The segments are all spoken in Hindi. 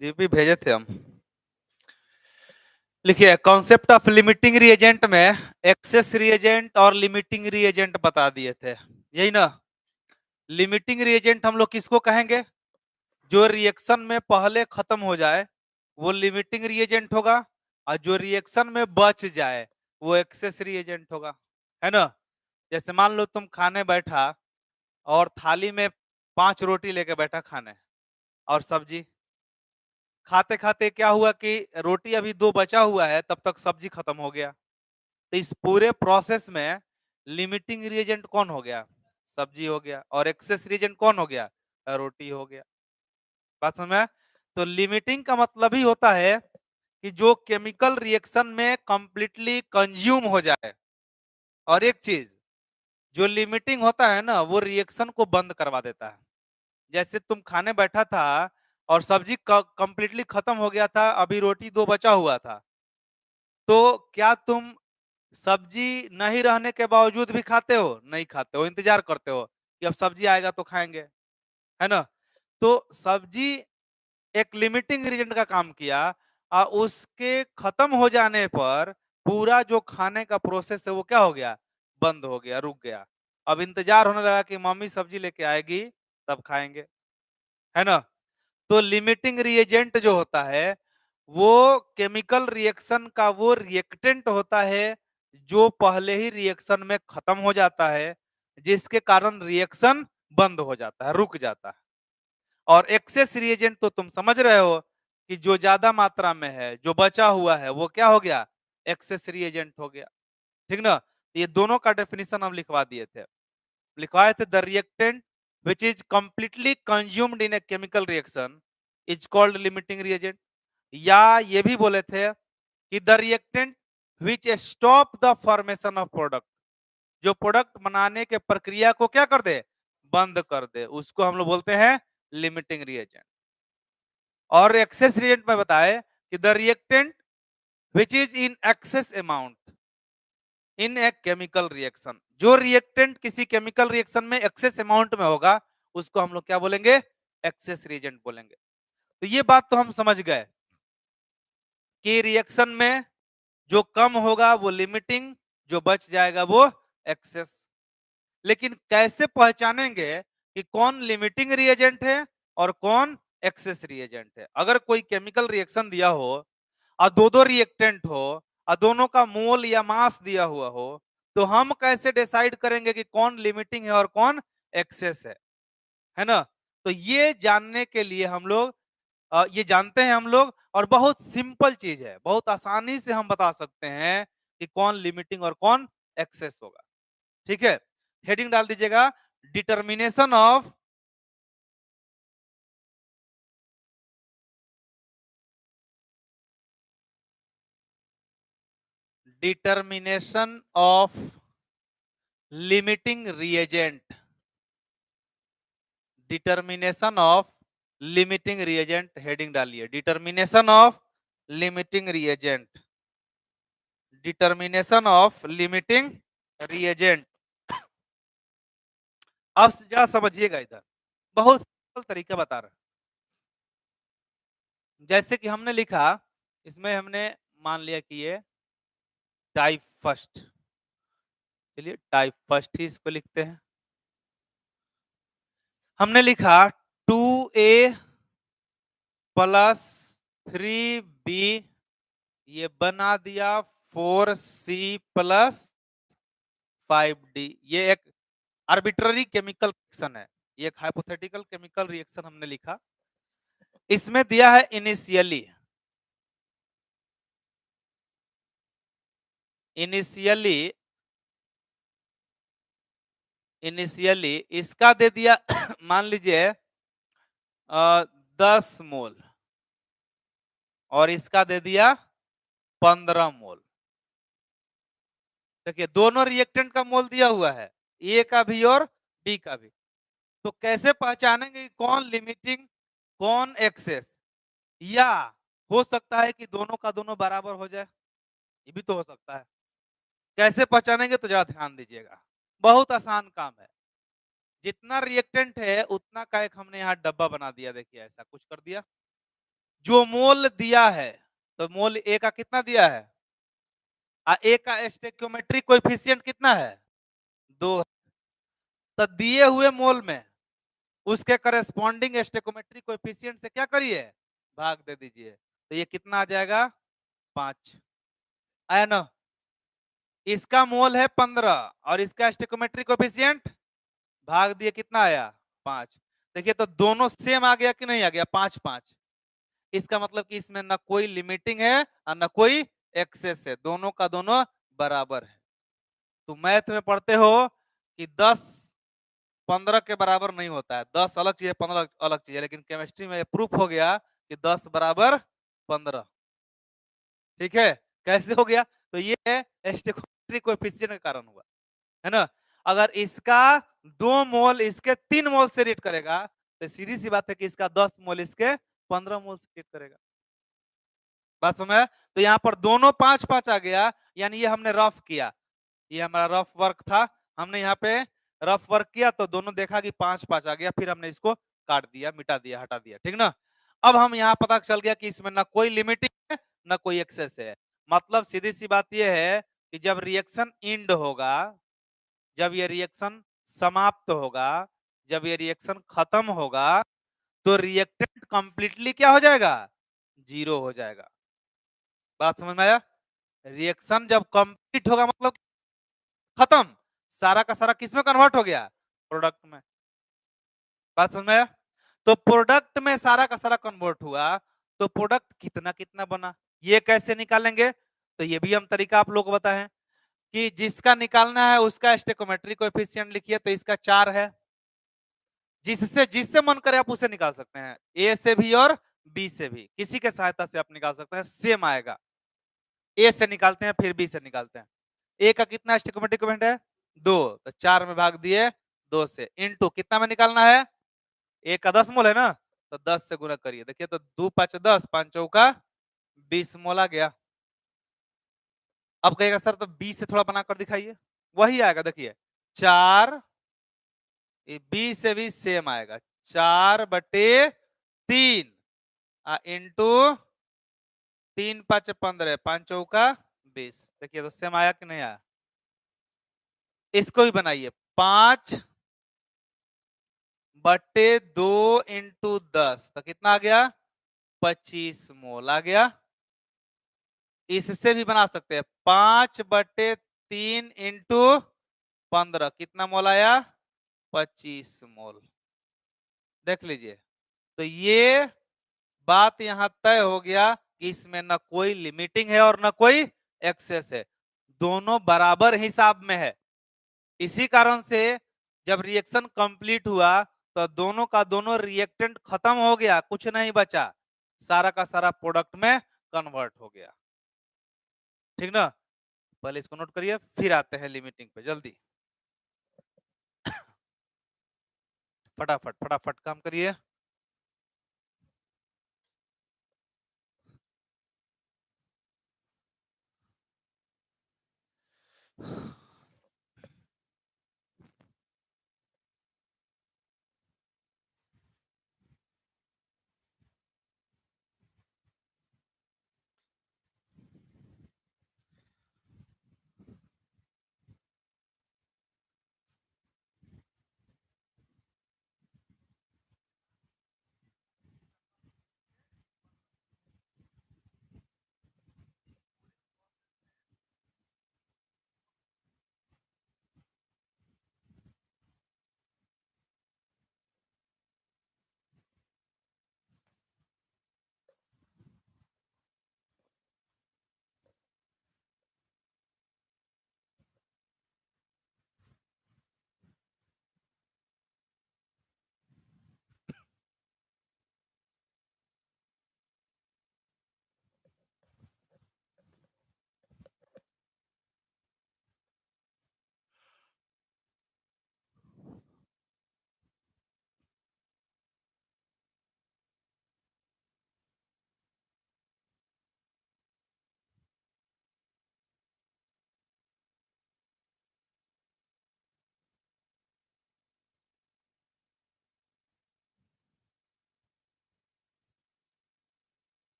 जीपी भेजे थे हम। लिखिए, कॉन्सेप्ट ऑफ लिमिटिंग रिएजेंट में एक्सेस रिएजेंट और लिमिटिंग रिएजेंट बता दिए थे, यही ना। लिमिटिंग रिएजेंट हम लोग किसको कहेंगे? जो रिएक्शन में पहले खत्म हो जाए वो लिमिटिंग रिएजेंट होगा, और जो रिएक्शन में बच जाए वो एक्सेस रिएजेंट होगा, है ना। जैसे मान लो तुम खाने बैठा और थाली में 5 रोटी लेके बैठा खाने और सब्जी। खाते खाते क्या हुआ कि रोटी अभी 2 बचा हुआ है, तब तक सब्जी खत्म हो गया। तो इस पूरे प्रोसेस में लिमिटिंग रिएजेंट कौन हो गया? सब्जी हो गया। और एक्सेस रिएजेंट कौन हो गया? रोटी हो गया। बात समझ में? तो लिमिटिंग का मतलब ही होता है कि जो केमिकल रिएक्शन में कंप्लीटली कंज्यूम हो जाए। और एक चीज, जो लिमिटिंग होता है ना, वो रिएक्शन को बंद करवा देता है। जैसे तुम खाने बैठा था और सब्जी कंप्लीटली खत्म हो गया था, अभी रोटी 2 बचा हुआ था, तो क्या तुम सब्जी नहीं रहने के बावजूद भी खाते हो? नहीं खाते हो, इंतजार करते हो कि अब सब्जी आएगा तो खाएंगे, है ना। तो सब्जी एक लिमिटिंग रिएजेंट का काम किया, और उसके खत्म हो जाने पर पूरा जो खाने का प्रोसेस है वो क्या हो गया? बंद हो गया, रुक गया। अब इंतजार होने लगा कि मम्मी सब्जी लेके आएगी तब खाएंगे, है ना। तो लिमिटिंग रिएजेंट जो होता है वो केमिकल रिएक्शन का वो रिएक्टेंट होता है जो पहले ही रिएक्शन में खत्म हो जाता है, जिसके कारण रिएक्शन बंद हो जाता है, रुक जाता है। और एक्सेस रिएजेंट तो तुम समझ रहे हो कि जो ज्यादा मात्रा में है, जो बचा हुआ है, वो क्या हो गया? एक्सेस रिएजेंट हो गया, ठीक ना। ये दोनों का डेफिनेशन हम लिखवा दिए थे, लिखवाए थे। The reactant which is completely consumed in a chemical reaction is called limiting reagent। या ये भी बोले थे कि the reactant which stop the formation of product, जो प्रोडक्ट बनाने के प्रक्रिया को क्या कर दे? बंद कर दे, उसको हम लोग बोलते हैं लिमिटिंग रिएजेंट। और एक्सेस रिएजेंट में बताए कि the reactant which is in excess amount in a chemical reaction, जो रिएक्टेंट किसी केमिकल रिएक्शन में एक्सेस अमाउंट में होगा उसको हम लोग क्या बोलेंगे? एक्सेस रिएजेंट बोलेंगे। तो ये बात तो हम समझ गए कि रिएक्शन में जो कम होगा वो लिमिटिंग, जो बच जाएगा वो एक्सेस। लेकिन कैसे पहचानेंगे कि कौन लिमिटिंग रिएजेंट है और कौन एक्सेस रिएजेंट है? अगर कोई केमिकल रिएक्शन दिया हो और दो रिएक्टेंट हो और दोनों का मोल या मास दिया हुआ हो, तो हम कैसे डिसाइड करेंगे कि कौन लिमिटिंग है और कौन एक्सेस है ना। तो ये जानने के लिए हम लोग ये जानते हैं हम लोग, और बहुत सिंपल चीज है, बहुत आसानी से हम बता सकते हैं कि कौन लिमिटिंग और कौन एक्सेस होगा। ठीक है, हेडिंग डाल दीजिएगा, determination of determination of limiting reagent. Determination of limiting reagent, heading डालिए, determination of limiting reagent. Determination of limiting reagent. अब जरा समझिएगा, इधर बहुत सरल तरीका बता रहे हैं। जैसे कि हमने लिखा, इसमें हमने मान लिया कि ये टाइप फर्स्ट, चलिए टाइप फर्स्ट ही इसको लिखते हैं। हमने लिखा 2a प्लस 3b, ये बना दिया 4c प्लस 5d। ये एक आर्बिट्ररी केमिकल रिएक्शन है, ये एक हाइपोथेटिकल केमिकल रिएक्शन हमने लिखा। इसमें दिया है इनिशियली, इनिशियली इनिशियली इसका दे दिया मान लीजिए 10 मोल, और इसका दे दिया 15 मोल। देखिए दोनों रिएक्टेंट का मोल दिया हुआ है, ए का भी और बी का भी। तो कैसे पहचानेंगे कि कौन लिमिटिंग कौन एक्सेस? या हो सकता है कि दोनों का दोनों बराबर हो जाए, ये भी तो हो सकता है। कैसे पहचानेंगे? तो जरा ध्यान दीजिएगा, बहुत आसान काम है। जितना रिएक्टेंट है उतना का एक हमने यहाँ डब्बा बना दिया, देखिए ऐसा कुछ कर दिया। जो मोल दिया है, तो मोल ए का कितना दिया है, ए का स्टोइकियोमेट्रिक कोएफिशिएंट कितना है, 2। तो दिए हुए मोल में उसके करस्पॉन्डिंग स्टोइकियोमेट्रिक कोएफिशिएंट से क्या करिए, भाग दे दीजिए, तो ये कितना आ जाएगा, 5 आया ना। इसका मोल है 15 और इसका स्टोइकियोमेट्रिक कोएफिशिएंट भाग दिए, कितना आया, 5। देखिए तो दोनों सेम आ गया कि नहीं आ गया, 5 5। इसका मतलब कि इसमें ना कोई लिमिटिंग है और ना कोई एक्सेस है, दोनों का दोनों बराबर है। तो मैथ में पढ़ते हो कि 10 15 के बराबर नहीं होता है, 10 अलग चीज है, 15 अलग चीज है, लेकिन केमिस्ट्री में प्रूफ हो गया कि 10 बराबर 15। ठीक है, कैसे हो गया, तो ये स्टोइकियोमेट्रिक कोएफिशिएंट के कारण हुआ, है ना। अगर इसका 2 मोल इसके 3 मोल से रिएक्ट करेगा, तो सीधी सी बात है कि इसका 10 मोल इसके 15 मोल से रिएक्ट करेगा। बात समझ, तो यहाँ पर दोनों 5 5 आ गया, यानी ये हमने रफ किया, ये हमारा रफ वर्क था, हमने यहाँ पे रफ वर्क किया तो दोनों देखा कि 5 5 आ गया, फिर हमने इसको काट दिया, मिटा दिया, हटा दिया, ठीक ना। अब हम यहाँ पता चल गया कि इसमें ना कोई लिमिटिंग है ना कोई एक्सेस है, मतलब सीधी सी बात यह है कि जब रिएक्शन इंड होगा, जब ये रिएक्शन समाप्त होगा, जब ये रिएक्शन खत्म होगा, तो रिएक्टेंट कंप्लीटली क्या हो जाएगा, 0 हो जाएगा। बात समझ में आया, रिएक्शन जब कंप्लीट होगा मतलब खत्म, सारा का सारा किस में कन्वर्ट हो गया, प्रोडक्ट में। बात समझ में आया, तो प्रोडक्ट में सारा का सारा कन्वर्ट हुआ, तो प्रोडक्ट कितना कितना बना, ये कैसे निकालेंगे, तो ये भी हम तरीका आप लोग को बताएं कि जिसका निकालना है उसका स्टोइकियोमेट्रिक कोएफिशिएंट लिखिए, तो इसका 4 है, जिससे जिससे मन करे आप उसे निकाल सकते हैं, ए से भी और बी से भी, किसी के सहायता से आप निकाल सकते हैं, सेम आएगा। ए से निकालते हैं फिर बी से निकालते हैं, ए का कितना स्टोइकियोमेट्रिक कोएफिशिएंट है, 2, तो 4 में भाग दिए 2 से, इनटू कितना में निकालना है, ए का 10 मोल है ना, तो 10 से गुणा करिए, देखिए तो 2 5 10, 5 चौका 20 मोल आ गया। अब कहेगा सर तो 20 से थोड़ा बनाकर दिखाइए, वही आएगा, देखिए 4, बी से भी सेम आएगा, 4/3 इंटू 3 5 15, 5 चौका 20, देखिए तो सेम आया कि नहीं आया। इसको भी बनाइए, 5/2 इंटू 10, तो कितना आ गया, 25 मोल आ गया। इससे भी बना सकते हैं, 5/3 इंटू 15, कितना मोल आया, 25 मोल। देख लीजिए, तो ये बात यहां तय हो गया कि इसमें ना कोई लिमिटिंग है और ना कोई एक्सेस है, दोनों बराबर हिसाब में है। इसी कारण से जब रिएक्शन कंप्लीट हुआ तो दोनों का दोनों रिएक्टेंट खत्म हो गया, कुछ नहीं बचा, सारा का सारा प्रोडक्ट में कन्वर्ट हो गया, ठीक ना। पहले इसको नोट करिए, फिर आते हैं लिमिटिंग पे, जल्दी फटाफट फटाफट काम करिए।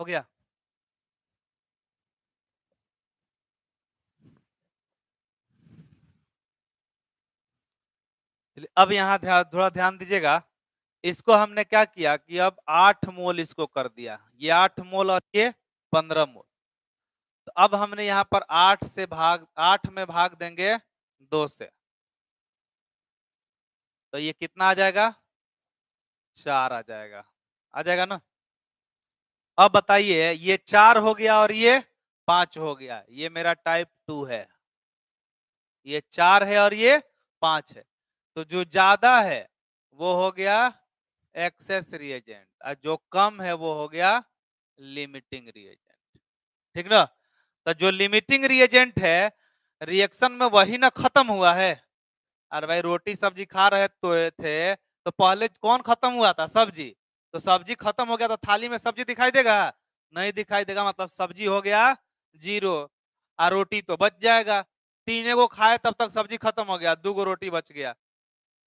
हो गया। अब यहाँ थोड़ा ध्यान दीजिएगा, इसको हमने क्या किया कि अब 8 मोल इसको कर दिया, ये 8 मोल और ये 15 मोल। तो अब हमने यहाँ पर 8 में भाग देंगे 2 से, तो ये कितना आ जाएगा, 4 आ जाएगा, आ जाएगा ना। अब बताइए, ये 4 हो गया और ये 5 हो गया, ये मेरा टाइप 2 है, ये 4 है और ये 5 है। तो जो ज्यादा है वो हो गया एक्सेस रिएजेंट और जो कम है वो हो गया लिमिटिंग रिएजेंट, ठीक ना। तो जो लिमिटिंग रिएजेंट है रिएक्शन में वही ना खत्म हुआ है। अरे भाई रोटी सब्जी खा रहे तो थे, तो पहले कौन खत्म हुआ था, सब्जी। तो सब्जी खत्म हो गया तो थाली में सब्जी दिखाई देगा, नहीं दिखाई देगा, मतलब सब्जी हो गया 0 और रोटी तो बच जाएगा। 3 को खाए तब तक सब्जी खत्म हो गया, 2 रोटी बच गया,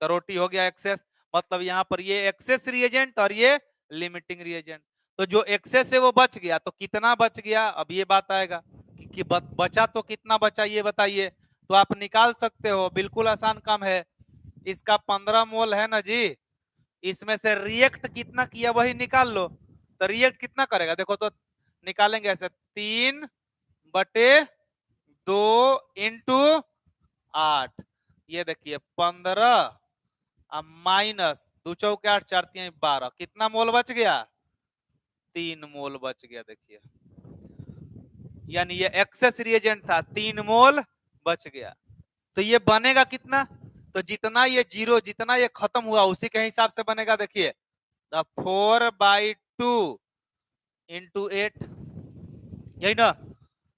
तो रोटी हो गया एक्सेस। मतलब यहाँ पर ये एक्सेस रिएजेंट और ये लिमिटिंग रिएजेंट। तो जो एक्सेस है वो बच गया, तो कितना बच गया अब ये बात आएगा कि बचा तो कितना बचा ये बताइए। तो आप निकाल सकते हो, बिल्कुल आसान काम है। इसका 15 मोल है ना जी, इसमें से रिएक्ट कितना किया वही निकाल लो। तो रिएक्ट कितना करेगा देखो, तो निकालेंगे ऐसे 3/2 इंटू 8, ये देखिए 15 माइनस 2 चौके 8 4 3 12, कितना मोल बच गया, 3 मोल बच गया। देखिए यानी ये एक्सेस रिएजेंट था, 3 मोल बच गया। तो ये बनेगा कितना, तो जितना ये 0 जितना ये खत्म हुआ उसी के हिसाब से बनेगा। देखिए 4/2 इंटू 8, यही ना,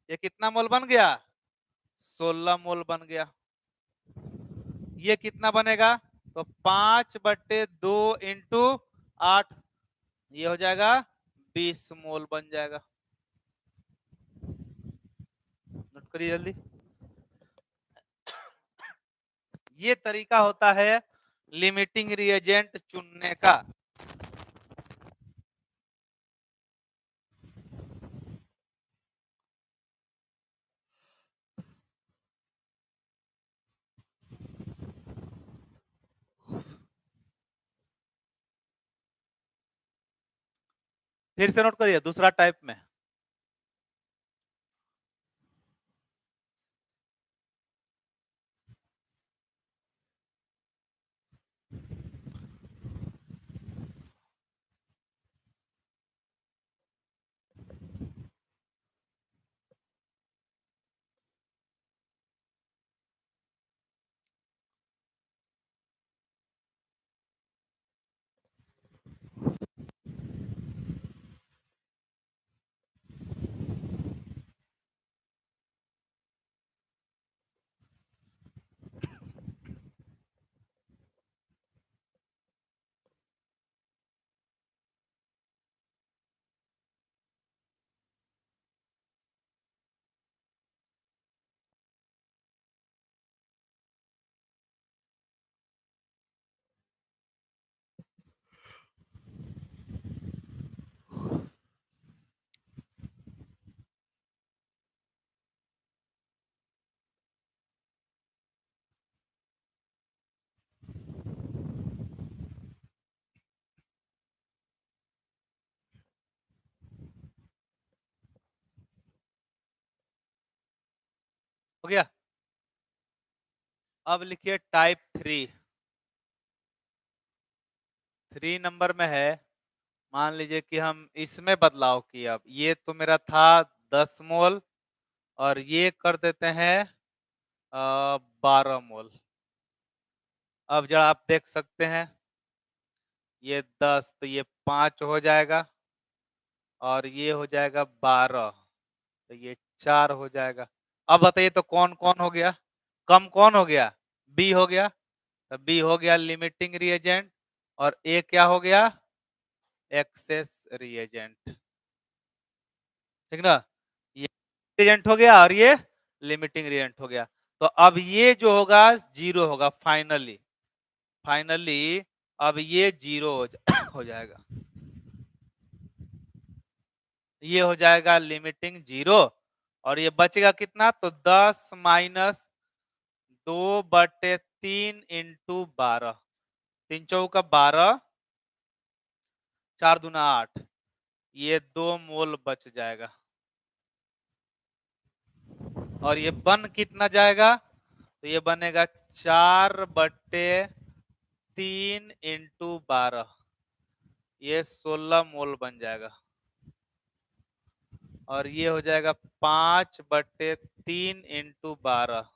ये कितना मोल बन गया, 16 मोल बन गया। ये कितना बनेगा, तो 5/2 इंटू 8, ये हो जाएगा 20 मोल बन जाएगा। नोट करिए जल्दी। ये तरीका होता है लिमिटिंग रिएजेंट चुनने का। फिर से नोट करिए दूसरा टाइप में। हो गया। अब लिखिए टाइप 3 नंबर में है। मान लीजिए कि हम इसमें बदलाव किए, अब ये तो मेरा था 10 मोल और ये कर देते हैं 12 मोल। अब जरा आप देख सकते हैं, ये 10 तो ये 5 हो जाएगा और ये हो जाएगा 12, तो ये 4 हो जाएगा। अब बताइए तो कौन कौन हो गया, कम कौन हो गया, बी हो गया। तो बी हो गया लिमिटिंग रिएजेंट और ए क्या हो गया, एक्सेस रिएजेंट, ठीक ना। ये रिएजेंट हो गया और ये लिमिटिंग रिएजेंट हो गया। तो अब ये जो होगा 0 होगा फाइनली, अब ये 0 हो जाएगा। ये हो जाएगा लिमिटिंग 0 और ये बचेगा कितना, तो 10 माइनस 2/3 इंटू 12, 3 चौका 12, 4 दूना 8, ये 2 मोल बच जाएगा। और ये बन कितना जाएगा, तो ये बनेगा 4/3 इंटू 12, ये 16 मोल बन जाएगा। और ये हो जाएगा 5/3 इंटू 12,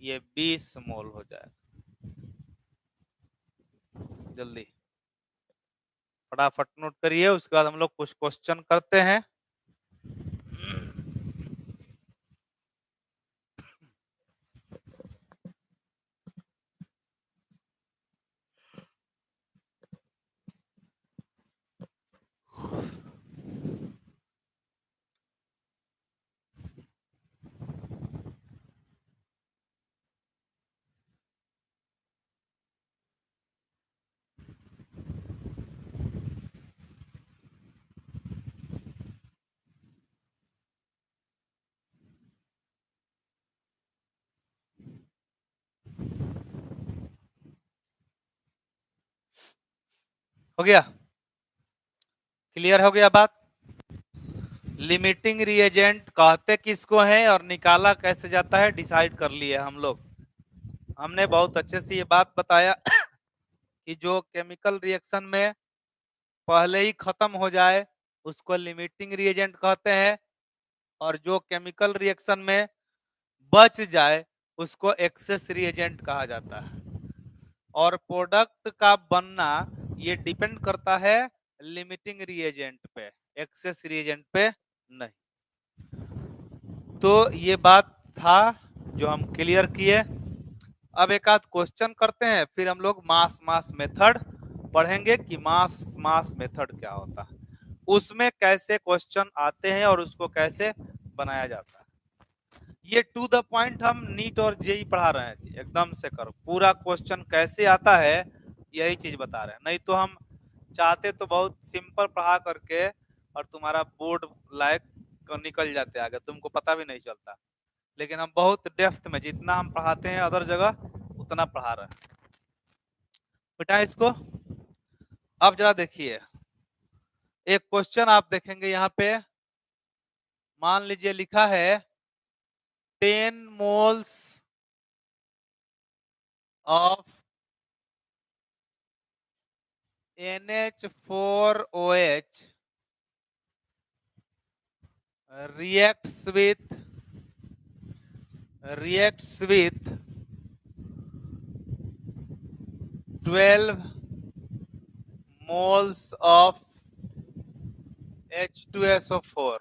ये 20 मोल हो जाएगा। जल्दी फटाफट नोट करिए, उसके बाद हम लोग कुछ क्वेश्चन करते हैं। हो गया, क्लियर हो गया बात। लिमिटिंग रिएजेंट कहते किसको है और निकाला कैसे जाता है, डिसाइड कर लिए हम लोग। हमने बहुत अच्छे से ये बात बताया कि जो केमिकल रिएक्शन में पहले ही खत्म हो जाए उसको लिमिटिंग रिएजेंट कहते हैं, और जो केमिकल रिएक्शन में बच जाए उसको एक्सेस रिएजेंट कहा जाता है। और प्रोडक्ट का बनना ये डिपेंड करता है लिमिटिंग रिएजेंट पे, एक्सेस रिएजेंट पे नहीं। तो ये बात था जो हम क्लियर किए। अब एक आध क्वेश्चन करते हैं, फिर हम लोग मास मेथड पढ़ेंगे कि मास मेथड क्या होता है, उसमें कैसे क्वेश्चन आते हैं और उसको कैसे बनाया जाता है। ये टू द पॉइंट हम नीट और जेई पढ़ा रहे हैं जी, एकदम से करो, पूरा क्वेश्चन कैसे आता है यही चीज बता रहे हैं। नहीं तो हम चाहते तो बहुत सिंपल पढ़ा करके और तुम्हारा बोर्ड लायक निकल जाते आगे, तुमको पता भी नहीं चलता। लेकिन हम बहुत डेप्थ में, जितना हम पढ़ाते हैं अदर जगह उतना पढ़ा रहे हैं बेटा इसको। अब जरा देखिए, एक क्वेश्चन आप देखेंगे यहाँ पे, मान लीजिए लिखा है 10 moles of NH4OH reacts with 12 moles of H2SO4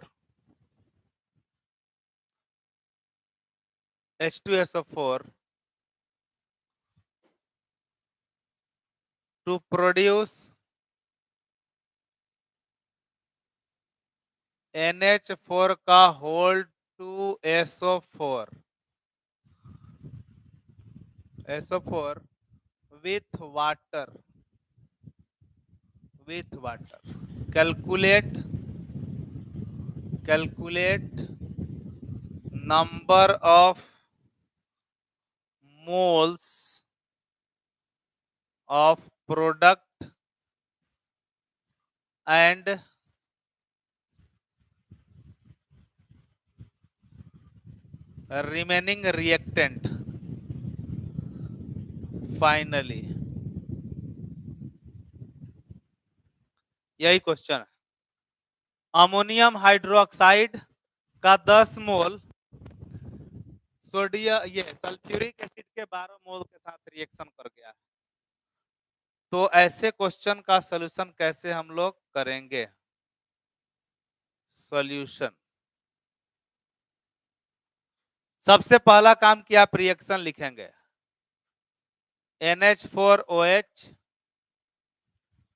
to produce NH4 का whole two SO4 with water calculate number of moles of product and remaining reactant finally। यही क्वेश्चन है। अमोनियम हाइड्रोक्साइड का 10 मोल सोडियम ये सल्फ्यूरिक एसिड के 12 मोल के साथ रिएक्शन कर गया है। तो ऐसे क्वेश्चन का सॉल्यूशन कैसे हम लोग करेंगे। सॉल्यूशन, सबसे पहला काम कि आप रिएक्शन लिखेंगे NH4OH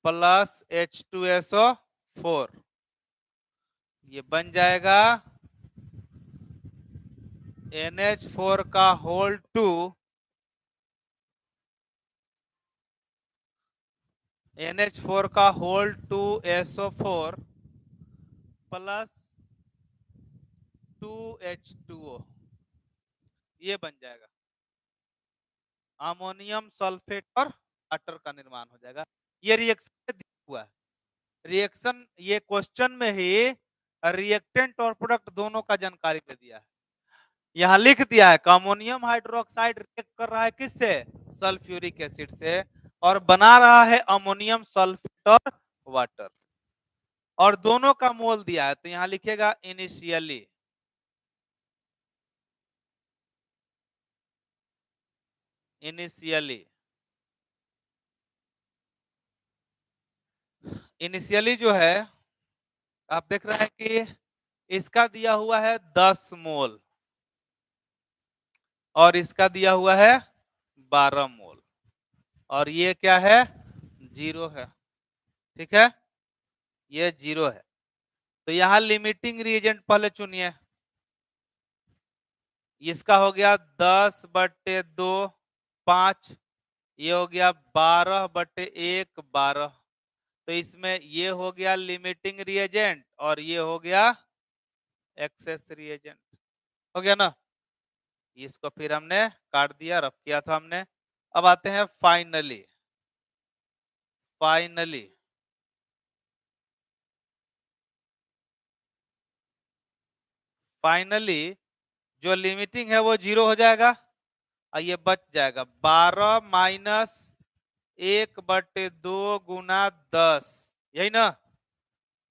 प्लस H2SO4, ये बन जाएगा NH4 का whole two SO4 plus 2H2O, ये बन जाएगा अमोनियम सल्फेट और वाटर का निर्माण हो जाएगा। ये रिएक्शन दिया हुआ है, रिएक्शन ये क्वेश्चन में ही रिएक्टेंट और प्रोडक्ट दोनों का जानकारी दे दिया है। यहाँ लिख दिया है अमोनियम हाइड्रोक्साइड रिएक्ट कर रहा है किससे, सल्फ्यूरिक एसिड से, और बना रहा है अमोनियम सल्फेट और वाटर, और दोनों का मोल दिया है। तो यहाँ लिखेगा इनिशियली, इनिशियली, इनिशियली जो है आप देख रहे हैं कि इसका दिया हुआ है 10 मोल और इसका दिया हुआ है 12 मोल, और ये क्या है, 0 है। ठीक है, ये 0 है। तो यहाँ लिमिटिंग रिएजेंट पहले चुनिए। इसका हो गया 10/2 5, ये हो गया 12/1 12। तो इसमें ये हो गया लिमिटिंग रिएजेंट और ये हो गया एक्सेस रिएजेंट, हो गया ना। इसको फिर हमने काट दिया, रफ किया था हमने। अब आते हैं फाइनली, फाइनली फाइनली जो लिमिटिंग है वो 0 हो जाएगा और ये बच जाएगा 12 माइनस 1/2 गुना 10, यही ना।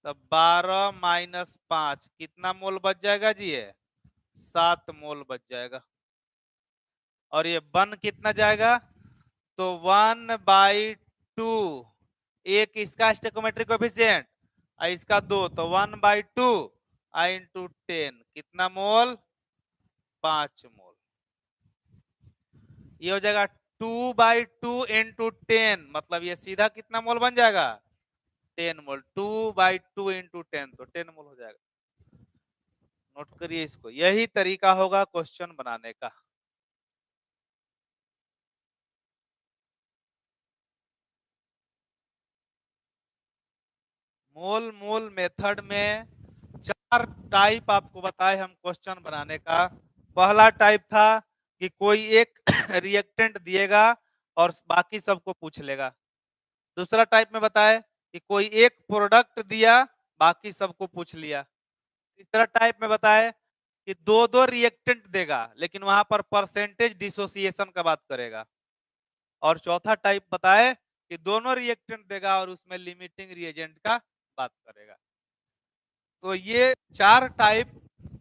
तो 12 माइनस 5 कितना मोल बच जाएगा जी, ये 7 मोल बच जाएगा। और ये 1 कितना जाएगा, तो 1/2, एक इसका स्टोइकोमेट्रिक कोएफिशिएंट और इसका 2, तो 1/2 इंटू 10 कितना मोल, 5 मोल। ये हो जाएगा 2/2 इंटू 10, मतलब ये सीधा कितना मोल बन जाएगा, 10 मोल। 2/2 इंटू 10 तो 10 मोल हो जाएगा। नोट करिए इसको, यही तरीका होगा क्वेश्चन बनाने का। मोल मोल मेथड में 4 टाइप आपको बताए हम क्वेश्चन बनाने का। पहला टाइप था कि कोई एक रिएक्टेंट दिएगा और बाकी सबको पूछ लेगा। दूसरा टाइप में बताए कि कोई एक प्रोडक्ट दिया, बाकी सबको पूछ लिया। तीसरा टाइप में बताए कि दो दो रिएक्टेंट देगा लेकिन वहां पर परसेंटेज डिसोसिएशन का बात करेगा। और चौथा टाइप बताए कि दोनों रिएक्टेंट देगा और उसमें लिमिटिंग रिएजेंट का बात करेगा। तो ये 4 टाइप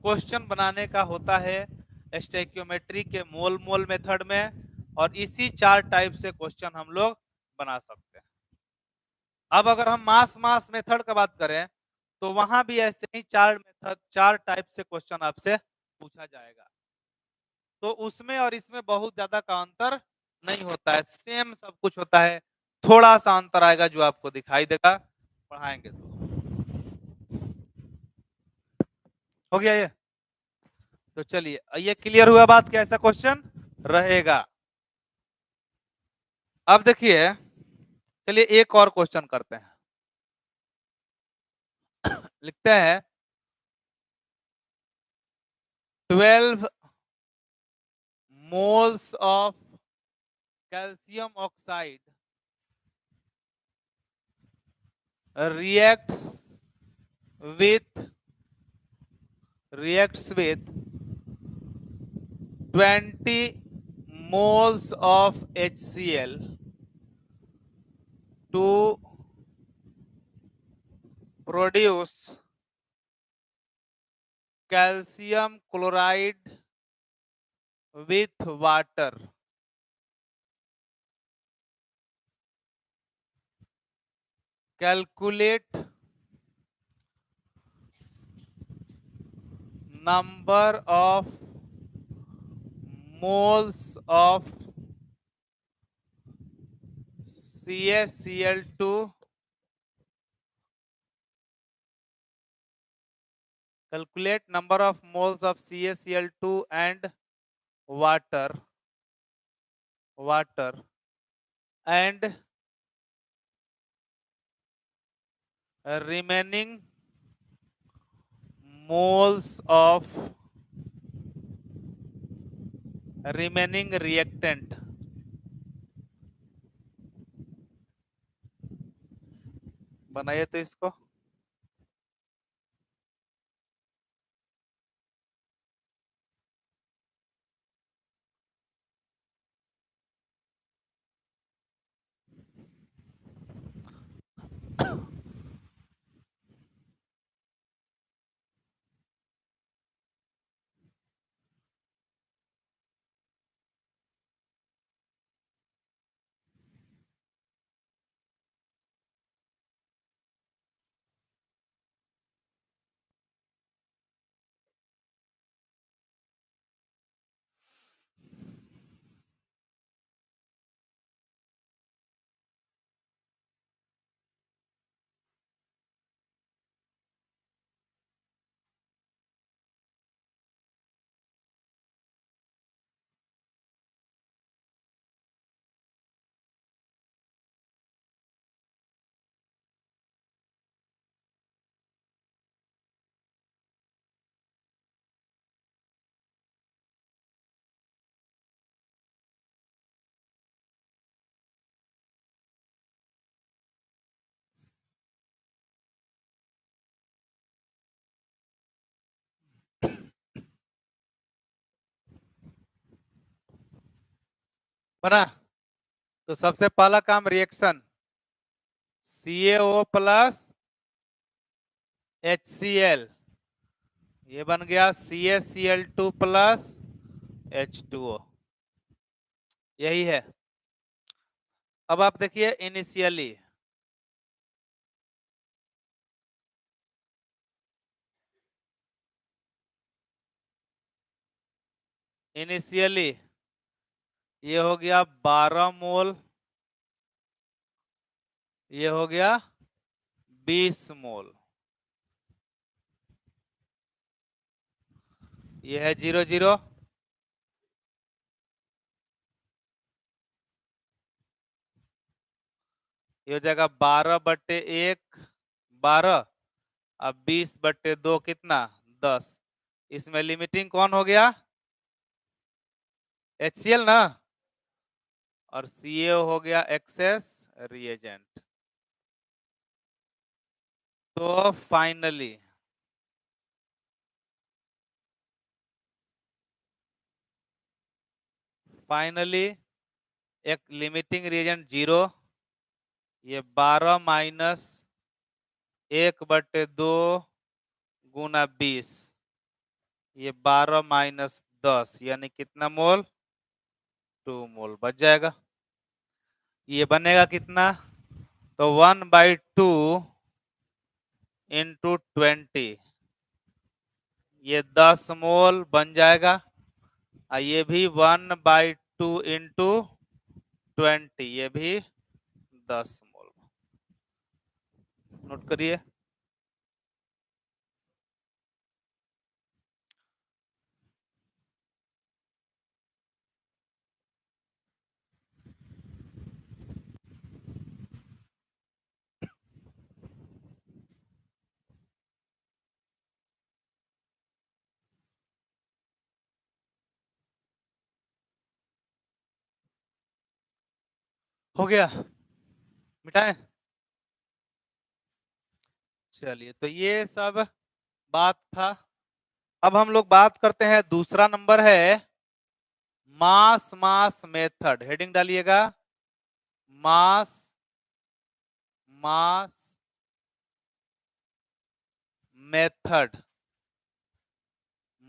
क्वेश्चन बनाने का होता है स्टोइकियोमेट्री के मोल मोल मेथड में, और इसी 4 टाइप से क्वेश्चन हम लोग बना सकते हैं। अब अगर हम मास मास मेथड का बात करें तो वहां भी ऐसे ही 4 मेथड 4 टाइप से क्वेश्चन आपसे पूछा जाएगा। तो उसमें और इसमें बहुत ज्यादा का अंतर नहीं होता है, सेम सब कुछ होता है। थोड़ा सा अंतर आएगा जो आपको दिखाई देगा पढ़ाएंगे तो। हो गया ये, तो चलिए ये क्लियर हुआ बात कि ऐसा क्वेश्चन रहेगा। अब देखिए, चलिए एक और क्वेश्चन करते हैं। लिखते हैं 12 moles of calcium oxide reacts with 20 moles of HCl to produce calcium chloride with water. Calculate number of moles of CaCl2. Calculate number of moles of CaCl2 and water and remaining moles of remaining reactant, बनाइए तो इसको। बना। तो सबसे पहला काम रिएक्शन CaO प्लस HCl, ये बन गया CaCl2 प्लस H2O, यही है। अब आप देखिए इनिशियली, इनिशियली ये हो गया 12 मोल, ये हो गया 20 मोल, ये है 0 0, ये हो जाएगा 12/1 12, अब 20/2 कितना 10। इसमें लिमिटिंग कौन हो गया? HCl ना, और CaO हो गया एक्सेस रिएजेंट। तो फाइनली एक लिमिटिंग रिएजेंट 0, ये 12 माइनस 1/2 गुना 20, ये 12 माइनस 10 यानी कितना मोल? 2 मोल बच जाएगा। ये बनेगा कितना? तो 1/2 इंटू 20, ये 10 मोल बन जाएगा। ये भी 1/2 इंटू 20, ये भी 10 मोल। नोट करिए। हो गया, मिटाएं। चलिए, तो ये सब बात था। अब हम लोग बात करते हैं, दूसरा नंबर है मास मास मेथड। हेडिंग डालिएगा, mass mass method,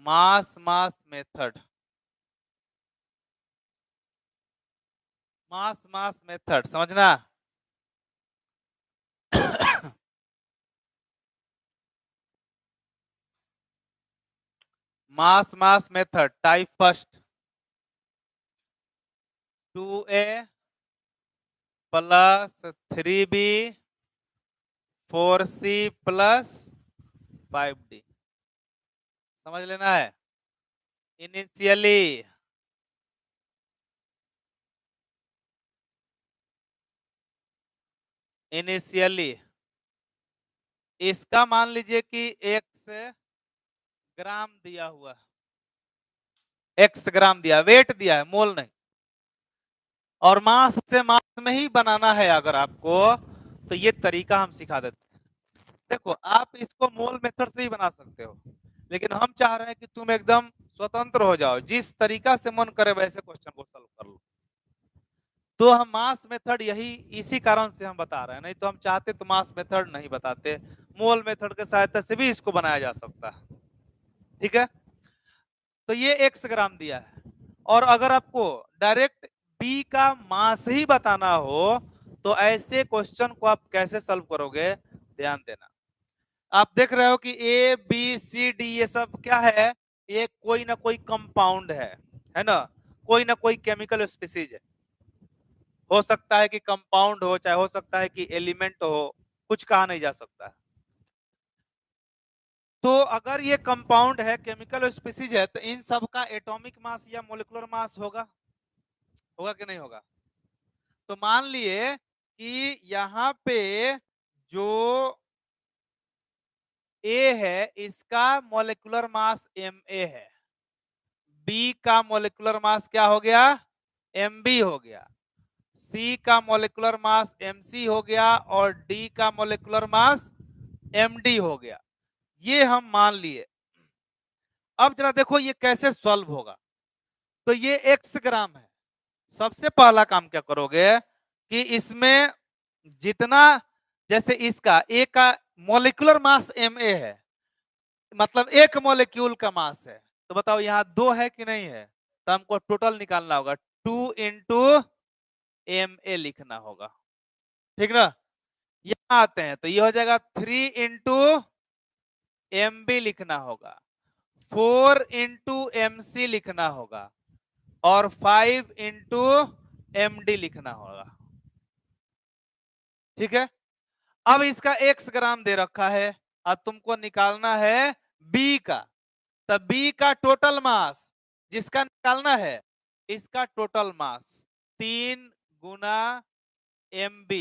mass mass method, mass mass method, समझना। Mass mass method type first, 2A plus 3B 4C plus 5D, समझ लेना है। इनिशियली इनिशियली इसका मान लीजिए कि x ग्राम दिया हुआ, एक्स ग्राम दिया, वेट दिया है, मोल नहीं। और मास से मास में ही बनाना है अगर आपको, तो ये तरीका हम सिखा देते हैं। देखो आप इसको मोल मेथड से ही बना सकते हो, लेकिन हम चाह रहे हैं कि तुम एकदम स्वतंत्र हो जाओ, जिस तरीका से मन करे वैसे क्वेश्चन को सॉल्व कर लो। तो हम मास मेथड यही इसी कारण से हम बता रहे हैं, नहीं तो हम चाहते तो मास मेथड नहीं बताते, मोल मेथड के सहायता से भी इसको बनाया जा सकता है। ठीक है, तो ये x ग्राम दिया है, और अगर आपको डायरेक्ट b का मास ही बताना हो तो ऐसे क्वेश्चन को आप कैसे सॉल्व करोगे, ध्यान देना। आप देख रहे हो कि ए बी सी डी ये सब क्या है, ये कोई ना कोई कंपाउंड है ना, कोई ना कोई केमिकल स्पीसीज है। हो सकता है कि कंपाउंड हो, चाहे हो सकता है कि एलिमेंट हो, कुछ कहा नहीं जा सकता है। तो अगर ये कंपाउंड है, केमिकल स्पीसीज है, तो इन सब का एटॉमिक मास या मोलिकुलर मास होगा, होगा कि नहीं होगा। तो मान लिए कि यहाँ पे जो ए है इसका मोलिकुलर मास Ma है, बी का मोलिकुलर मास क्या हो गया, Mb हो गया, सी का मोलिकुलर मास Mc हो गया, और डी का मोलिकुलर मास Md हो गया। ये हम मान लिए। अब जरा देखो ये कैसे सॉल्व होगा। तो ये x ग्राम है, सबसे पहला काम क्या करोगे कि इसमें जितना, जैसे इसका ए का मोलिकुलर मास Ma है, मतलब एक मोलिक्यूल का मास है, तो बताओ यहाँ 2 है कि नहीं है, तो हमको टोटल निकालना होगा, 2 इंटू Ma लिखना होगा। ठीक ना, यहाँ आते हैं तो ये हो जाएगा 3 इंटू Mb लिखना होगा, 4 इंटू Mc लिखना होगा, और 5 इंटू Md लिखना होगा। ठीक है, अब इसका x ग्राम दे रखा है, अब तुमको निकालना है b का, तब b का टोटल मास जिसका निकालना है, इसका total mass 3 Guna Mb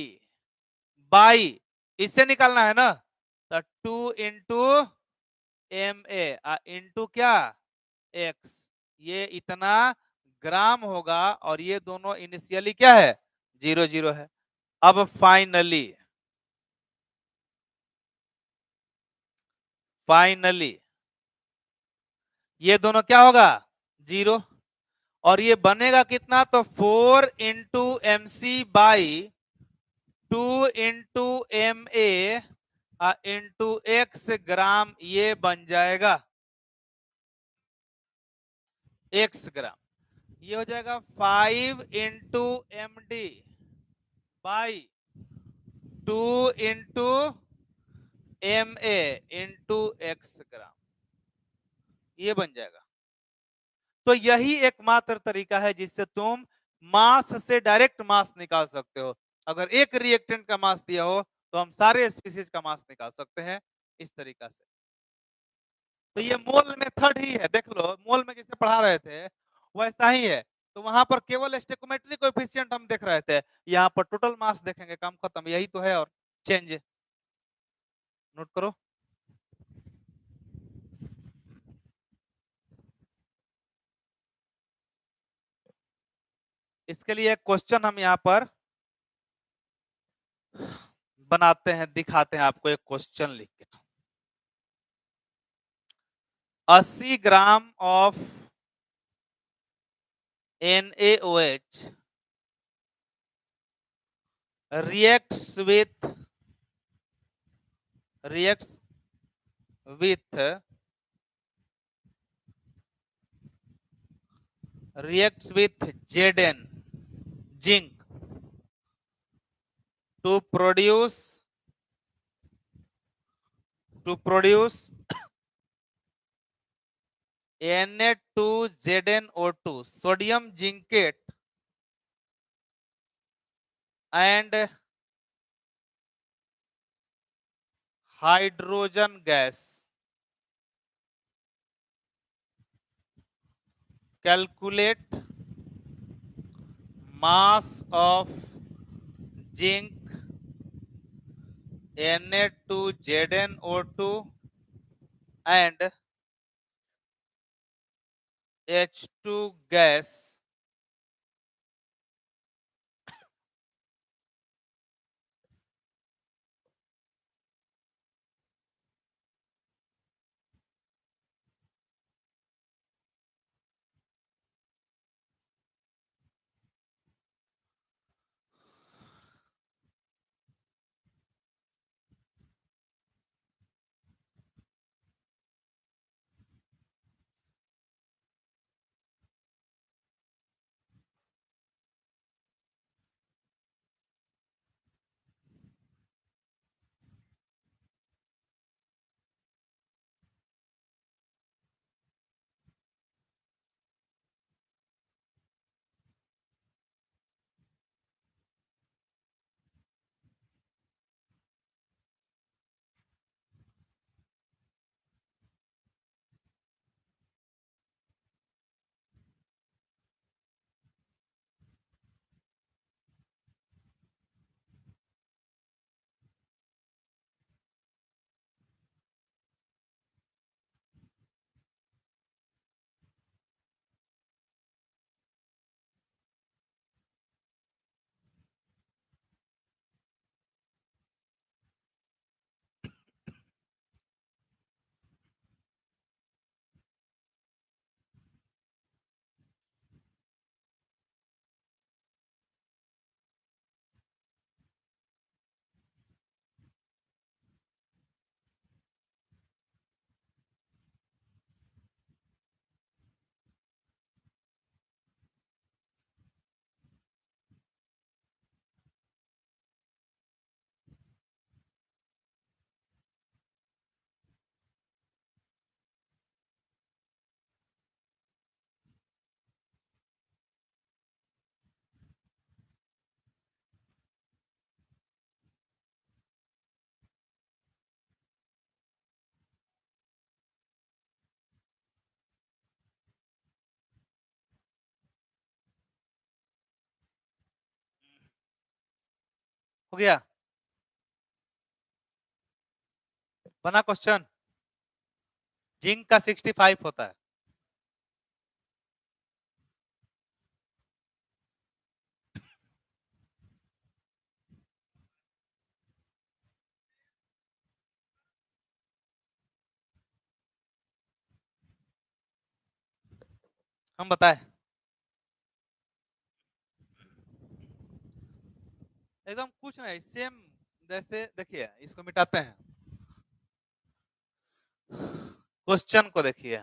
by, इससे निकालना है ना, तो 2 इंटू Ma इंटू क्या x, ये इतना ग्राम होगा, और ये दोनों इनिशियली क्या है, 0 0 है। अब फाइनली ये दोनों क्या होगा, 0, और ये बनेगा कितना, तो 4 into MC by 2 into Ma into x ग्राम, ये बन जाएगा x ग्राम। ये हो जाएगा 5 into MD by 2 into Ma into x ग्राम, ये बन जाएगा। तो यही एकमात्र तरीका है जिससे तुम मास से डायरेक्ट मास निकाल सकते हो। अगर एक रिएक्टेंट का मास दिया हो तो हम सारे स्पीसीज का मास निकाल सकते हैं इस तरीका से। तो ये मोल मेथड ही है, देख लो मोल में जैसे पढ़ा रहे थे वैसा ही है। तो वहां पर केवल स्टोइकोमेट्रिक कोएफिशिएंट हम देख रहे थे, यहाँ पर टोटल मास देखेंगे, काम खत्म, यही तो है और चेंज। नोट करो। इसके लिए एक क्वेश्चन हम यहाँ पर बनाते हैं, दिखाते हैं आपको, एक क्वेश्चन लिख के। 80 gram of NaOH reacts with Zn zinc to produce Na2ZnO2 sodium zincate and hydrogen gas. Calculate mass of zinc Na2ZnO2 and H2 gas हो गया। बना क्वेश्चन। जिंक का 65 होता है। हम बताए एकदम कुछ नहीं, सेम जैसे देखिए, इसको मिटाते हैं, क्वेश्चन को देखिए।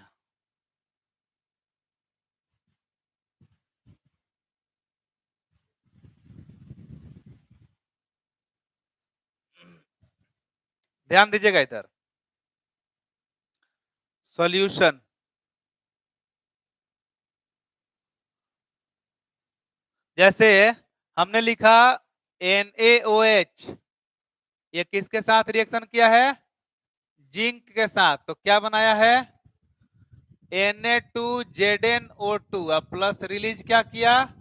ध्यान दीजिएगा इधर, सॉल्यूशन। जैसे हमने लिखा NaOH, ये किसके साथ रिएक्शन किया है? जिंक के साथ। तो क्या बनाया है? Na2ZnO2 अब प्लस रिलीज क्या किया?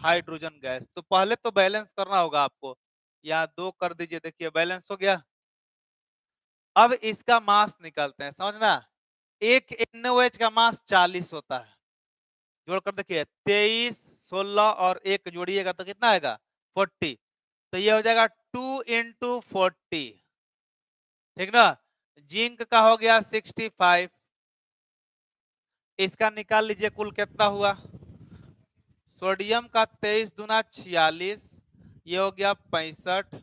Hydrogen gas. तो पहले तो बैलेंस करना होगा आपको, यहाँ 2 कर दीजिए, देखिए बैलेंस हो गया। अब इसका मास निकालते हैं, समझना। एक NaOH का मास 40 होता है, जोड़कर देखिए 23, 16 और 1 जोड़िएगा तो कितना आएगा? 40। तो ये हो जाएगा 2 इंटू 40, ठीक ना। जिंक का हो गया 65, इसका निकाल लीजिए कुल कितना हुआ। सोडियम का 23 दूना 46, ये हो गया 65,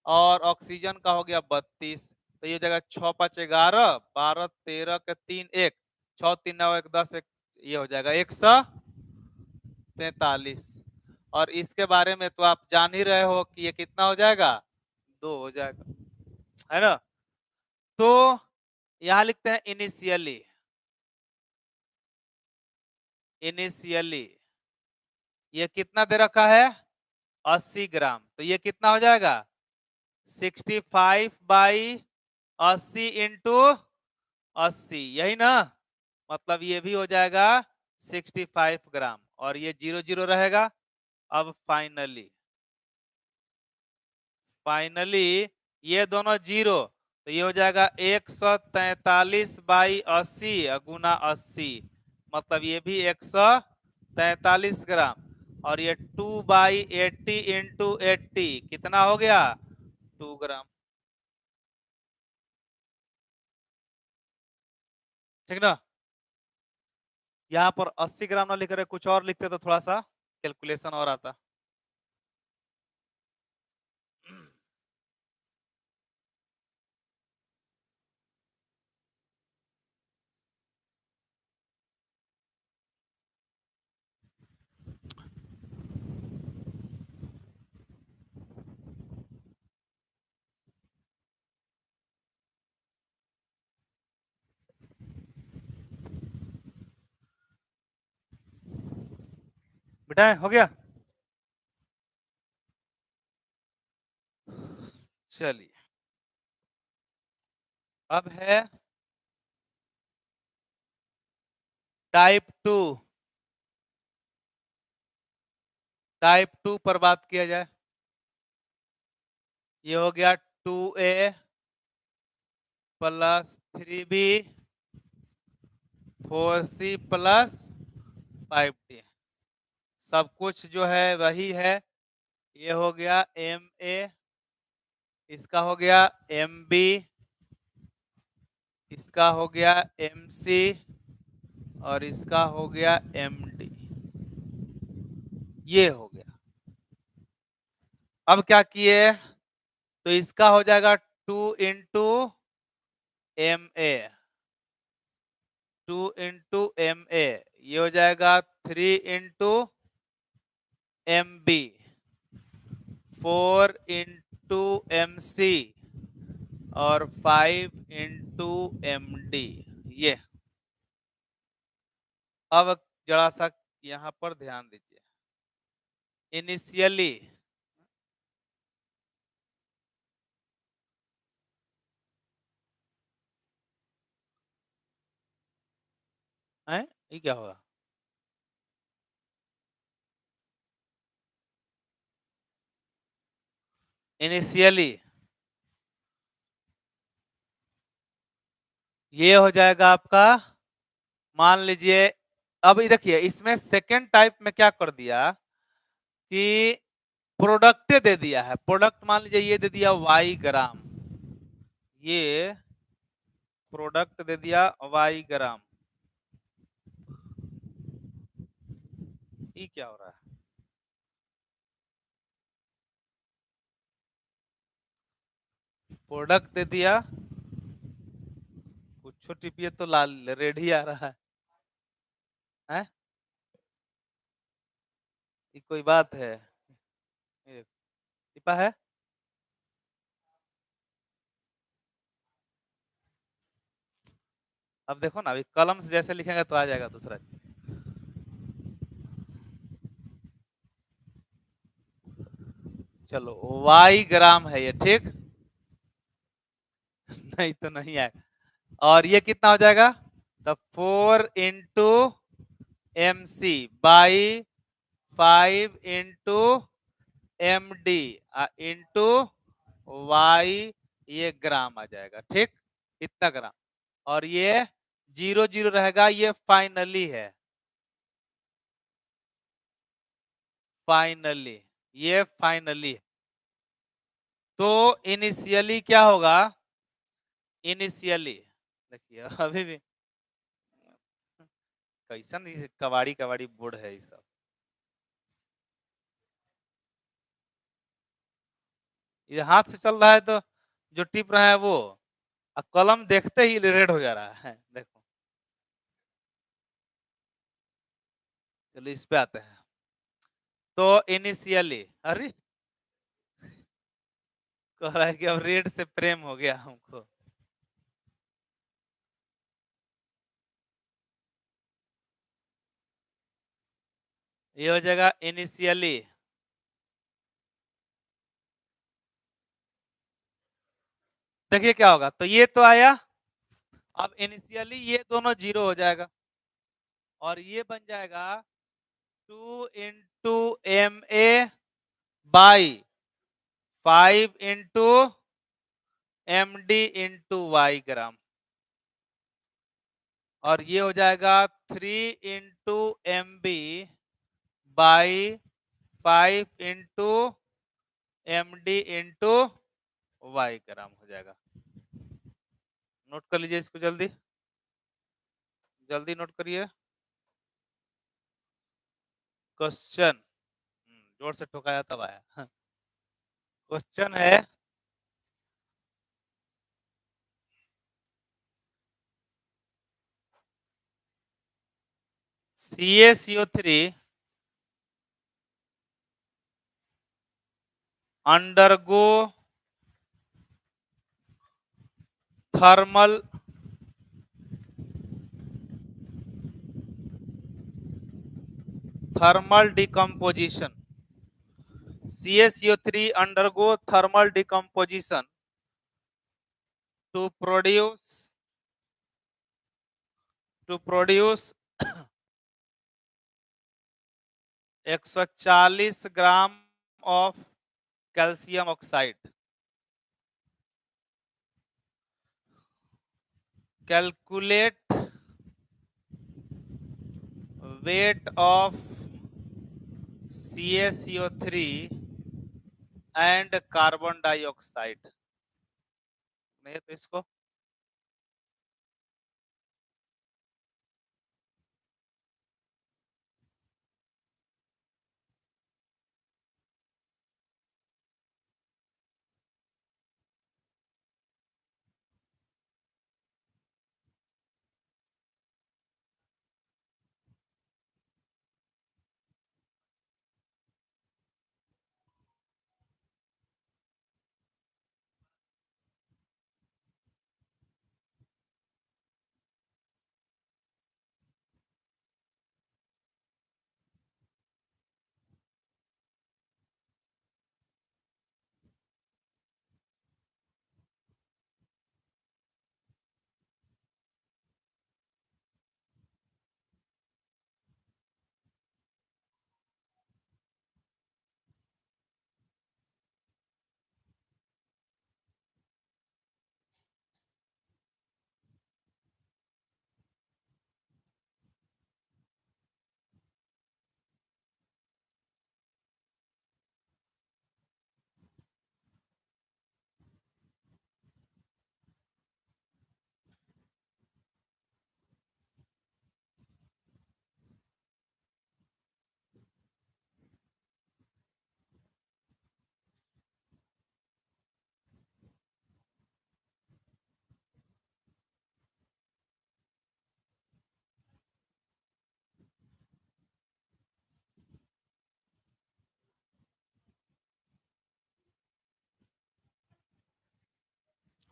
और ऑक्सीजन का हो गया 32। तो ये हो जाएगा 6 5 11 12 13 के 3 1, 6 3 9 1 10 1, ये हो जाएगा 143। और इसके बारे में तो आप जान ही रहे हो कि ये कितना हो जाएगा? 2 हो जाएगा, है ना। तो यहां लिखते हैं इनिशियली। इनिशियली ये कितना दे रखा है? 80 ग्राम। तो ये कितना हो जाएगा? 65/80 इंटू 80, यही ना। मतलब ये भी हो जाएगा 65 ग्राम, और ये 0 0 रहेगा। अब फाइनली ये दोनों 0, तो ये हो जाएगा 143/80 गुना 80, मतलब ये भी 143 ग्राम, और ये 2/80 इंटू 80 कितना हो गया? 2 ग्राम। ठीक ना? यहाँ पर 80 ग्राम ना लिख रहे, कुछ और लिखते तो थोड़ा सा कैलकुलेशन और आता। बेटा हो गया? चलिए, अब है टाइप 2। टाइप 2 पर बात किया जाए। ये हो गया 2A plus 3B 4C plus 5D। सब कुछ जो है वही है। ये हो गया MA, इसका हो गया MB, इसका हो गया MC, और इसका हो गया MD। ये हो गया। अब क्या किए, तो इसका हो जाएगा 2 इंटू MA, 2 इंटू MA, ये हो जाएगा 3 इंटू MB, 4 इंटू MC, और 5 इंटू MD। ये अब जरा सा यहाँ पर ध्यान दीजिए। इनिशियली ये क्या होगा? इनिशियली ये हो जाएगा आपका, मान लीजिए, अब ये देखिए इसमें सेकेंड टाइप में क्या कर दिया कि प्रोडक्ट दे दिया है। प्रोडक्ट मान लीजिए ये दे दिया Y ग्राम, ये प्रोडक्ट दे दिया Y ग्राम। ये क्या हो रहा है? प्रोडक्ट दे दिया, कुछ टिपिए तो लाल रेड ही आ रहा है? ये कोई बात है? ये टिपा है? अब देखो ना, अभी कलम से जैसे लिखेंगे तो आ जाएगा दूसरा। चलो Y ग्राम है ये, ठीक? नहीं तो नहीं आएगा। और ये कितना हो जाएगा? तो 4 into MC by 5 into MD into Y, ये ग्राम आ जाएगा, ठीक? इतना ग्राम। और ये 0 0 रहेगा, ये फाइनली है। फाइनली, ये फाइनली है। तो इनिशियली क्या होगा? इनिशियली देखिए अभी भी कैसन कबाड़ी कबाड़ी बोर्ड है ये सब। ये हाथ से चल रहा है तो जो टिप रहा है वो, कलम देखते ही रेड हो जा रहा है, देखो। चलो इस पे आते हैं। तो इनिशियली, अरे कह रहा है कि अब रेड से प्रेम हो गया हमको। ये हो जाएगा इनिशियली, देखिए क्या होगा, तो ये तो आया। अब इनिशियली ये दोनों 0 हो जाएगा, और ये बन जाएगा 2 into MA by 5 into MD into Y ग्राम। और ये हो जाएगा 3 × MB बाई 5 × MD × Y ग्राम हो जाएगा। नोट कर लीजिए इसको, जल्दी जल्दी नोट करिए। क्वेश्चन जोर से ठोकाया तब आया। क्वेश्चन है CaCO3 undergo thermal decomposition. CaCO3 undergo thermal decomposition to produce 140 gram of calcium oxide. Calculate weight of CaCO3 and carbon dioxide. नहीं तो इसको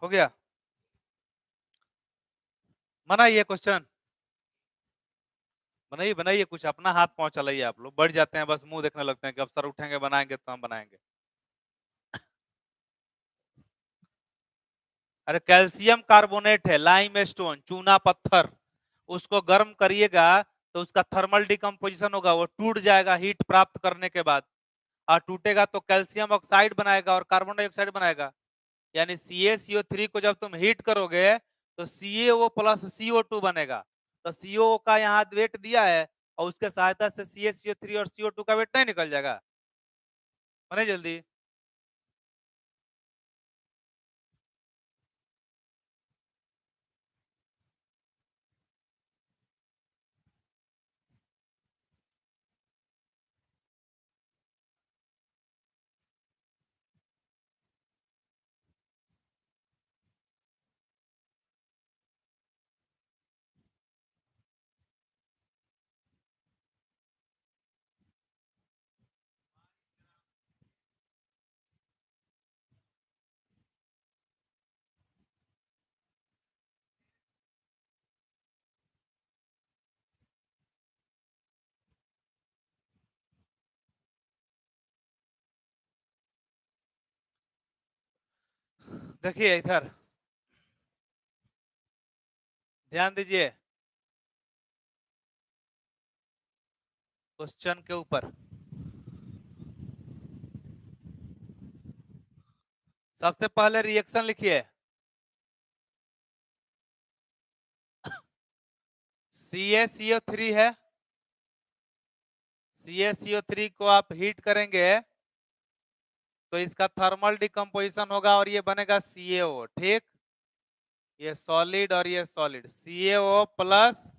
हो गया। बनाइए क्वेश्चन, बनाइए बनाइए, कुछ अपना हाथ पांव चलाइए। आप लोग बढ़ जाते हैं, बस मुंह देखने लगते हैं कि अब सर उठेंगे बनाएंगे तो हम बनाएंगे। अरे कैल्शियम कार्बोनेट है, लाइम स्टोन, चूना पत्थर, उसको गर्म करिएगा तो उसका थर्मल डिकम्पोजिशन होगा, वो टूट जाएगा हीट प्राप्त करने के बाद, और टूटेगा तो कैल्शियम ऑक्साइड बनाएगा और कार्बन डाइऑक्साइड बनाएगा। यानी CaCO3 को जब तुम हीट करोगे तो CaO प्लस CO2 बनेगा। तो CO का यहाँ वेट दिया है और उसके सहायता से CaCO3 और CO2 का वेट नहीं निकल जाएगा। बने जल्दी। देखिए इधर ध्यान दीजिए क्वेश्चन के ऊपर। सबसे पहले रिएक्शन लिखिए। CaCO3 है, CaCO3 को आप हीट करेंगे तो इसका थर्मल डिकम्पोजिशन होगा और ये बनेगा CaO, ठीक। ये सॉलिड और ये solid, CaO plus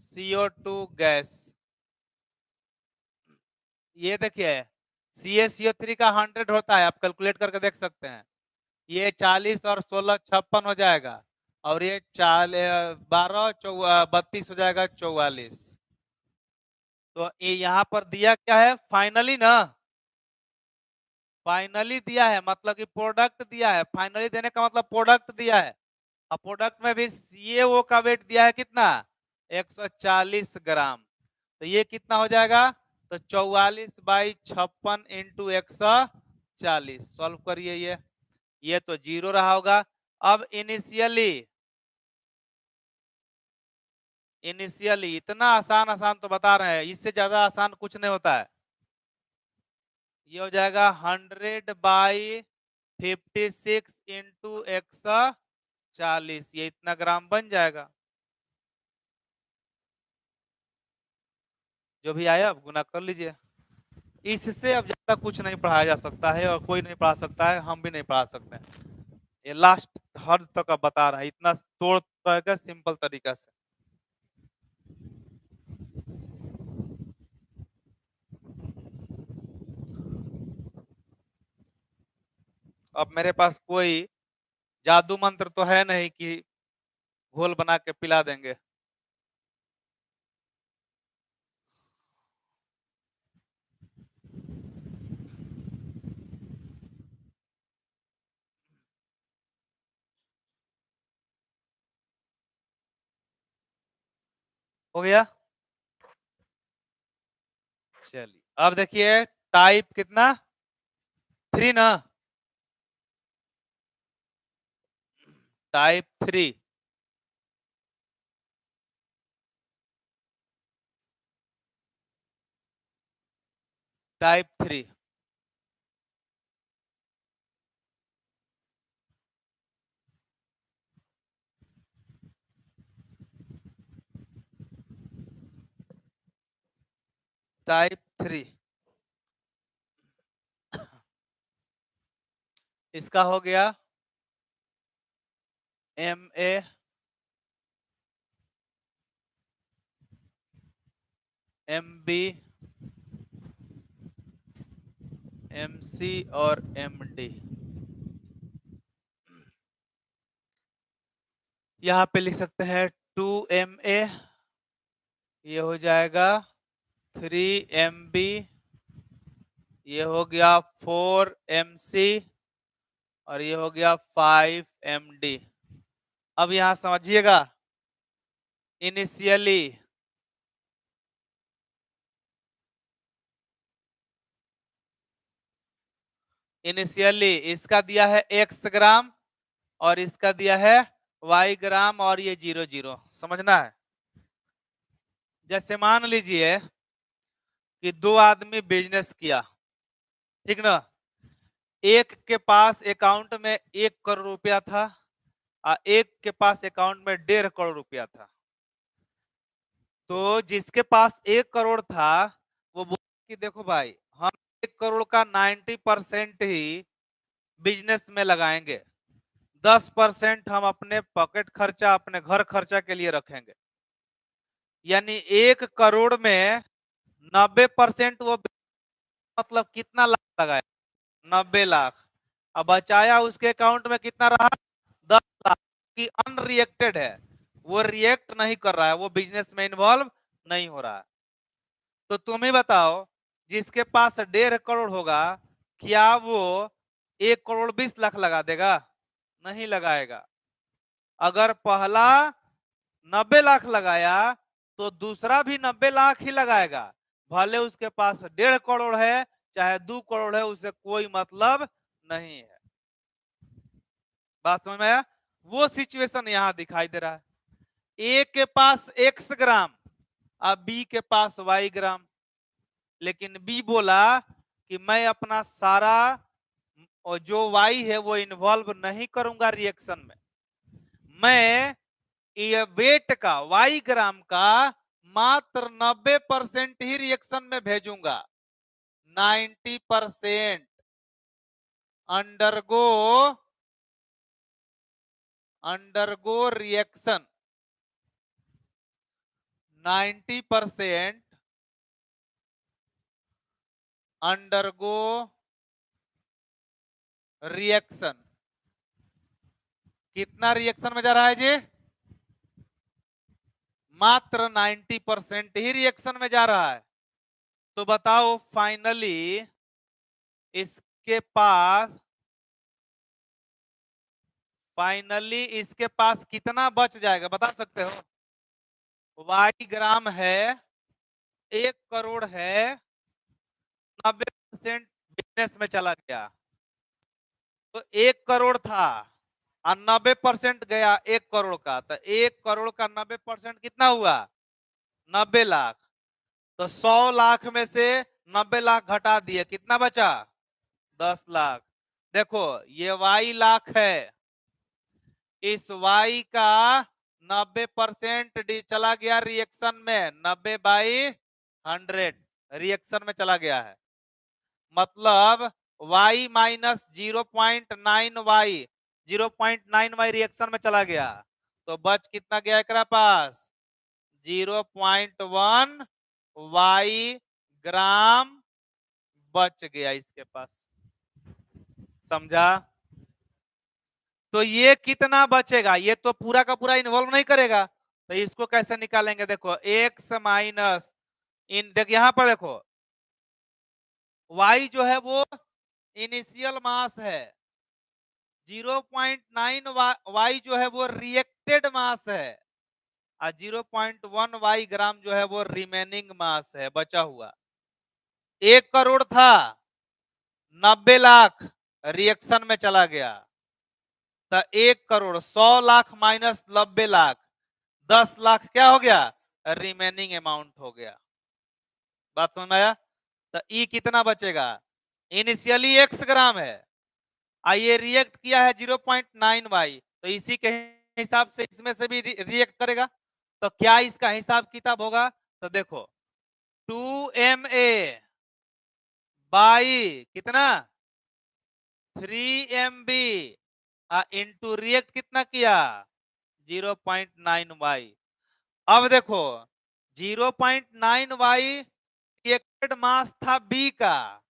CO2 gas. ये देखिए CaCO3 का 100 होता है, आप कैलकुलेट करके देख सकते हैं। ये 40 और 16 56 हो जाएगा और ये 12 32 हो जाएगा 44। तो ये यहाँ पर दिया क्या है फाइनली ना, फाइनली दिया है मतलब कि प्रोडक्ट दिया है, फाइनली देने का मतलब प्रोडक्ट दिया है। अब प्रोडक्ट में भी CaO का वेट दिया है कितना 140 ग्राम, तो ये कितना हो जाएगा तो 44/56 इंटू 140। सॉल्व करिए, ये तो 0 रहा होगा। अब इनिशियली इतना आसान आसान तो बता रहे हैं, इससे ज्यादा आसान कुछ नहीं होता है। ये हो जाएगा 100/56 इंटू 140, ये इतना ग्राम बन जाएगा। जो भी आया अब गुना कर लीजिए। इससे अब ज्यादा कुछ नहीं पढ़ाया जा सकता है और कोई नहीं पढ़ा सकता है, हम भी नहीं पढ़ा सकते हैं। ये लास्ट हद तक अब बता रहा है, इतना तोड़ पाएगा सिंपल तरीका से। अब मेरे पास कोई जादू मंत्र तो है नहीं कि घोल बना के पिला देंगे। हो गया, चलिए अब देखिए टाइप कितना 3 ना, टाइप 3। टाइप 3 टाइप 3 इसका हो गया Ma, Mb, Mc और Md। यहाँ पे लिख सकते हैं 2Ma, ये हो जाएगा 3Mb, ये हो गया 4Mc और ये हो गया 5Md। अब यहाँ समझिएगा इनिशियली इसका दिया है x ग्राम और इसका दिया है y ग्राम और ये 0 0 समझना है। जैसे मान लीजिए कि दो आदमी बिजनेस किया, ठीक ना, एक के पास अकाउंट में 1 करोड़ रुपया था और एक के पास अकाउंट में 1.5 करोड़ रुपया था। तो जिसके पास 1 करोड़ था वो बोला कि देखो भाई हम 1 करोड़ का 90% ही बिजनेस में लगाएंगे, 10% हम अपने पॉकेट खर्चा अपने घर खर्चा के लिए रखेंगे। यानी 1 करोड़ में 90% वो मतलब कितना लाख लगाया 90 लाख। अब बचाया उसके अकाउंट में कितना रहा 10 लाख की अनरिएक्टेड है, वो रिएक्ट नहीं कर रहा है, वो बिजनेस में इन्वॉल्व नहीं हो रहा है। तो तुम ही बताओ जिसके पास 1.5 करोड़ होगा क्या वो 1 करोड़ 20 लाख लगा देगा? नहीं लगाएगा। अगर पहला 90 लाख लगाया तो दूसरा भी 90 लाख ही लगाएगा, भले उसके पास 1.5 करोड़ है चाहे 2 करोड़ है, उसे कोई मतलब नहीं है। बात समझ में आया? वो सिचुएशन यहां दिखाई दे रहा है। ए के पास x ग्राम और बी के पास y ग्राम, लेकिन बी बोला कि मैं अपना सारा और जो y है वो इन्वॉल्व नहीं करूंगा रिएक्शन में, मैं ये वेट का वाई ग्राम का मात्र 90% ही रिएक्शन में भेजूंगा। 90% अंडरगो रिएक्शन, 90% अंडरगो रिएक्शन। कितना रिएक्शन में जा रहा है जी? मात्र 90% ही रिएक्शन में जा रहा है। तो बताओ फाइनली इसके पास कितना बच जाएगा, बता सकते हो? वाई ग्राम है, 1 करोड़ है, 90% बिजनेस में चला गया। तो 1 करोड़ था और 90% गया 1 करोड़ का, तो 1 करोड़ का 90% कितना हुआ? 90 लाख। तो 100 लाख में से 90 लाख घटा दिए, कितना बचा? 10 लाख। देखो ये वाई लाख है, इस वाई का 90% चला गया रिएक्शन में, 90/100 रिएक्शन में चला गया है। मतलब y minus 0.9y, 0.9y reaction में चला गया। तो बच कितना गया एकरा पास? 0.1 y ग्राम बच गया इसके पास। समझा? तो ये कितना बचेगा? ये तो पूरा का पूरा इन्वॉल्व नहीं करेगा, तो इसको कैसे निकालेंगे? देखो x माइनस इन, देख यहां पर देखो y जो है वो इनिशियल मास है, 0.9 y जो है वो रिएक्टेड मास है, और 0.1 y ग्राम जो है वो रिमेनिंग मास है, बचा हुआ। 1 करोड़ था, 90 लाख रिएक्शन में चला गया। तो 1 करोड़ 100 लाख माइनस 90 लाख, 10 लाख क्या हो गया? रिमेनिंग अमाउंट हो गया। बात समझ में आया? तो ई कितना बचेगा? इनिशियली x ग्राम है, आइए रिएक्ट किया है 0.9y, तो इसी के हिसाब से इसमें से भी रिएक्ट करेगा। तो क्या इसका हिसाब किताब होगा? तो देखो 2ma बाई कितना? 3mb इंटू रिएक्ट कितना किया? 0.9y। अब देखो 0.9y रिएक्टेड मास था b का,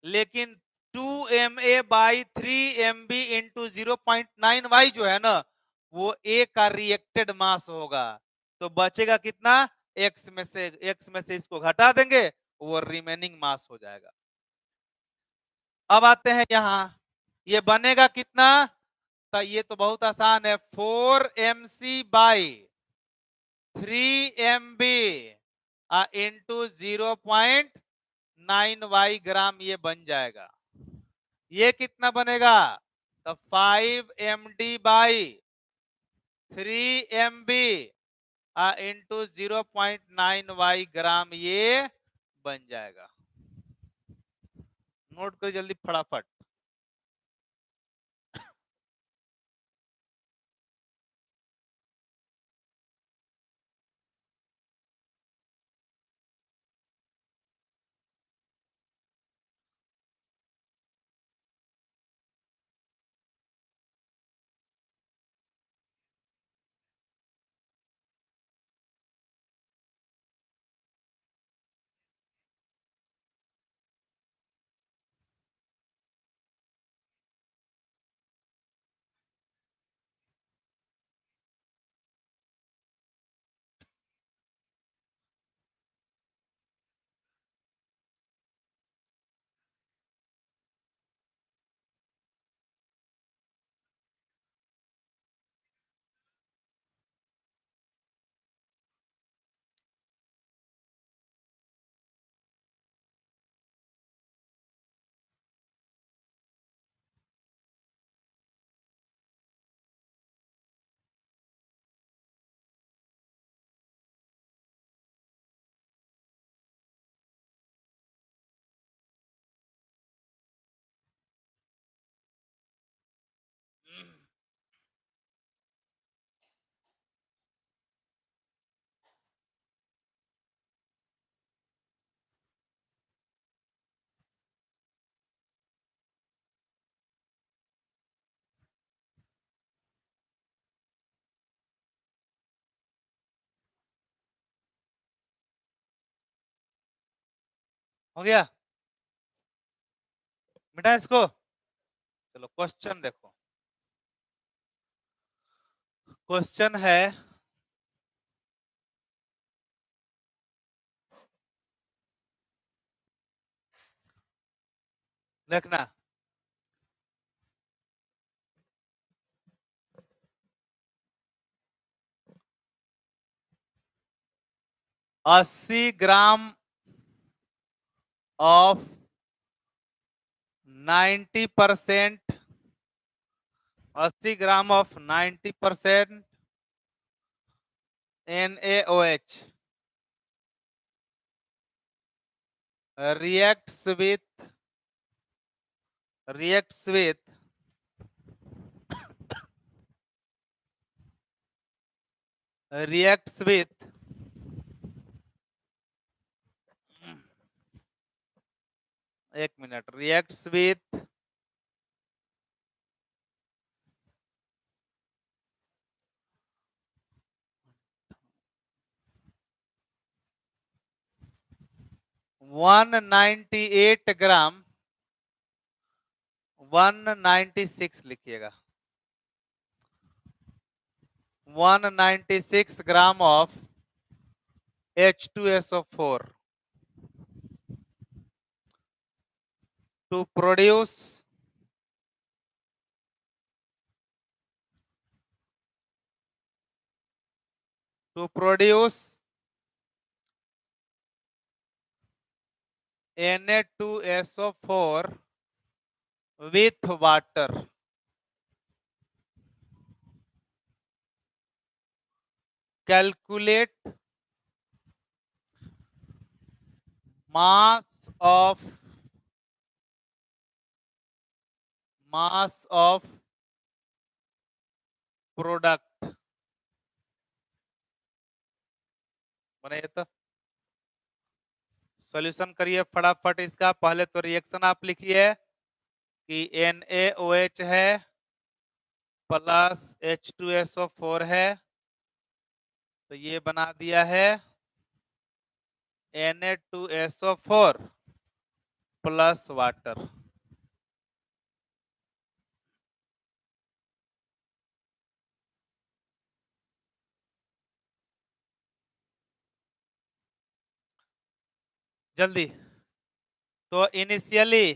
लेकिन 2ma by 3mb into 0.9y जो है ना, वो a का रिएक्टेड मास होगा। तो बचेगा कितना? x में से इसको घटा देंगे, वो रिमेनिंग मास हो जाएगा। अब आते हैं यहां, ये बनेगा कितना? तो ये तो बहुत आसान है, 4mc by 3mb into 0.9y ग्राम, ये बन जाएगा। ये कितना बनेगा? तो 5md by 3mb into 0.9y ग्राम, ये बन जाएगा। नोट करो जल्दी फटाफट। हो गया, मिटा इसको। चलो क्वेश्चन देखो, क्वेश्चन है देखना, अस्सी gram of 90%, 80 gram of 90% NaOH reacts with reacts with reacts with 1 minute, reacts with 198 ग्राम, 196 लिखिएगा, 196 gram of H2SO4 to produce Na2SO4 with water. Calculate mass of product. बनाइए तो, सॉल्यूशन करिए फटाफट इसका। पहले तो रिएक्शन आप लिखिए कि NaOH है प्लस H2SO4 है, तो ये बना दिया है Na2SO4 प्लस वाटर। जल्दी, तो इनिशियली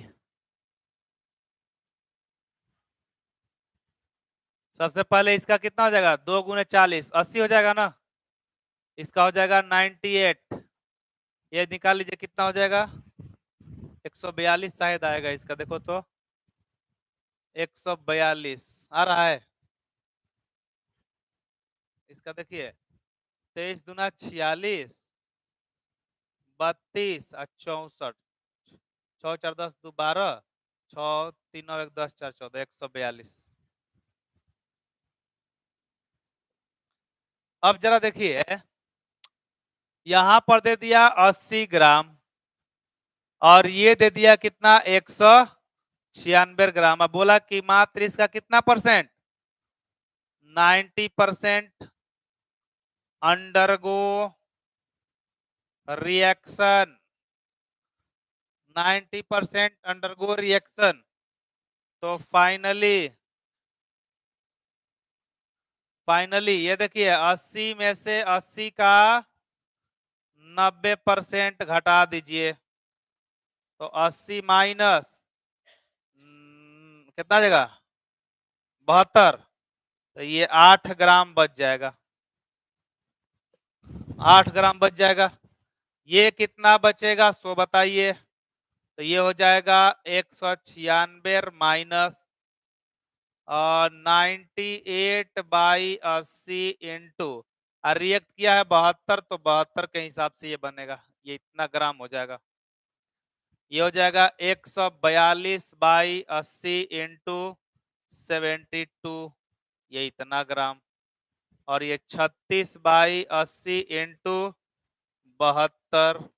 सबसे पहले इसका कितना हो जाएगा, 2 गुने 40, 80 हो जाएगा ना। इसका हो जाएगा 98, ये निकाल लीजिए कितना हो जाएगा, 142 शायद आएगा इसका, देखो तो 142 आ रहा है इसका। देखिए 23 दूना 46, 32 और 64, 6 4 10 2 12, 6 3 9 1 10 4 14, 142। अब जरा देखिए, यहां पर दे दिया 80 ग्राम और ये दे दिया कितना, 196 ग्राम। अब बोला कि मात्र इसका कितना percent, 90% undergo reaction, 90% undergo reaction. तो फाइनली ये देखिए 80 में से 80 का 90% घटा दीजिए, तो 80 माइनस कितना जाएगा, 72, तो ये 8 ग्राम बच जाएगा, 8 ग्राम बच जाएगा। ये कितना बचेगा सो बताइए, तो ये हो जाएगा 196 माइनस 98/80 इंटू, रिएक्ट किया है 72, तो 72 के हिसाब से ये बनेगा, ये इतना ग्राम हो जाएगा। ये हो जाएगा 142/80 इंटू 72, ये इतना ग्राम। और ये 36/80 इंटू 72,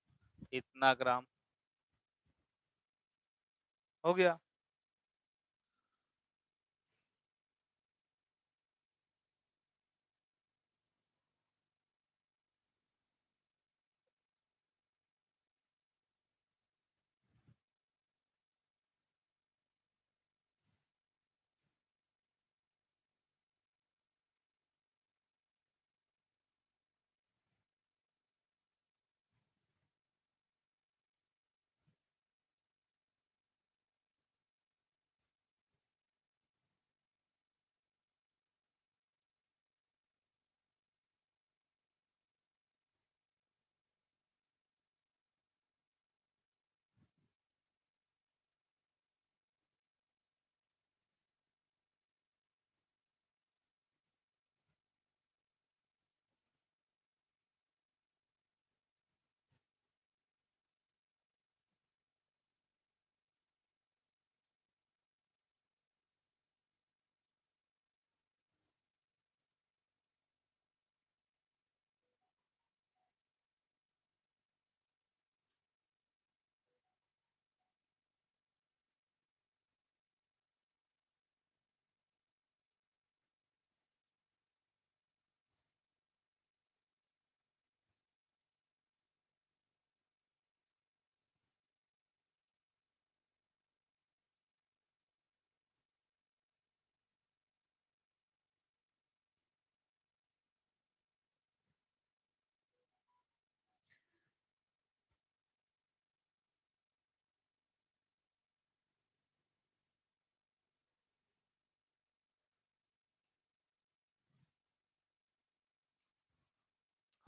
इतना ग्राम। हो गया।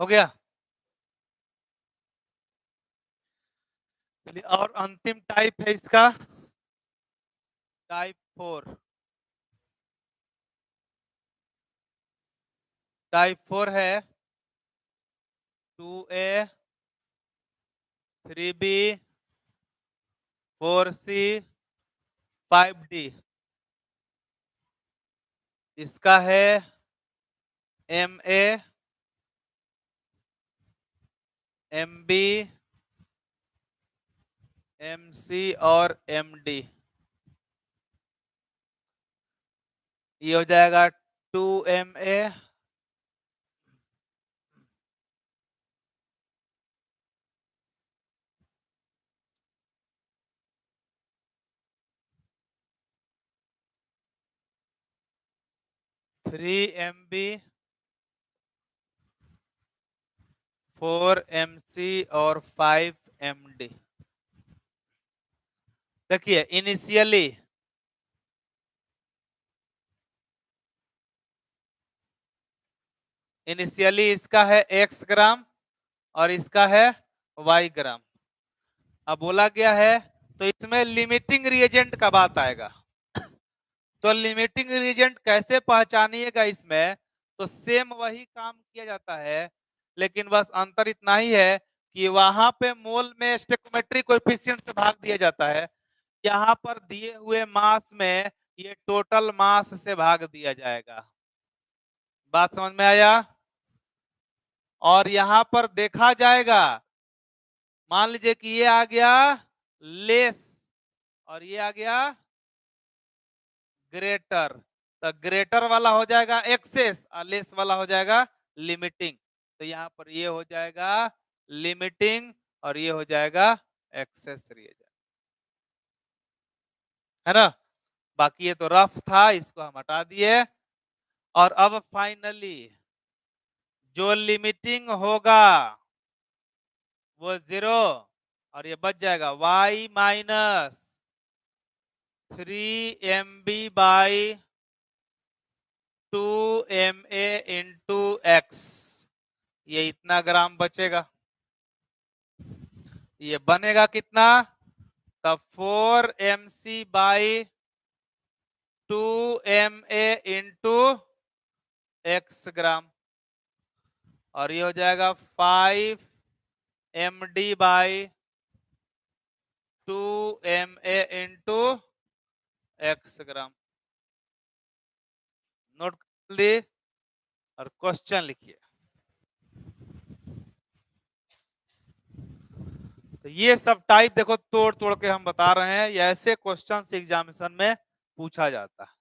हो गया। चलिए, और अंतिम टाइप है इसका टाइप 4। टाइप 4 है 2A 3B 4C 5D। इसका है MA MB MC और MD। ये हो जाएगा 2MA 3MB 4MC और 5MD। देखिए इनिशियली इसका है X ग्राम और इसका है Y ग्राम। अब बोला गया है तो इसमें लिमिटिंग रिएजेंट का बात आएगा। तो लिमिटिंग रिएजेंट कैसे पहचानिएगा इसमें, तो सेम वही काम किया जाता है, लेकिन बस अंतर इतना ही है कि वहां पे मोल में स्टोइकियोमेट्रिक कोएफिशिएंट से भाग दिया जाता है, यहाँ पर दिए हुए मास में ये टोटल मास से भाग दिया जाएगा। बात समझ में आया? और यहाँ पर देखा जाएगा, मान लीजिए कि ये आ गया लेस और ये आ गया ग्रेटर, तो ग्रेटर वाला हो जाएगा एक्सेस और लेस वाला हो जाएगा लिमिटिंग। तो यहाँ पर ये हो जाएगा लिमिटिंग और ये हो जाएगा एक्सेस रिएजेंट, है ना। बाकी ये तो रफ था, इसको हम हटा दिए। और अब फाइनली जो लिमिटिंग होगा वो 0 और ये बच जाएगा y minus 3MB by 2MA into x, ये इतना ग्राम बचेगा। ये बनेगा कितना, तब 4MC by 2MA into x ग्राम, और ये हो जाएगा 5MD by 2MA into x gram. Note कर ली और क्वेश्चन लिखिए। तो ये सब टाइप देखो तोड़ तोड़ के हम बता रहे हैं, ये ऐसे क्वेश्चन एग्जामिनेशन में पूछा जाता है।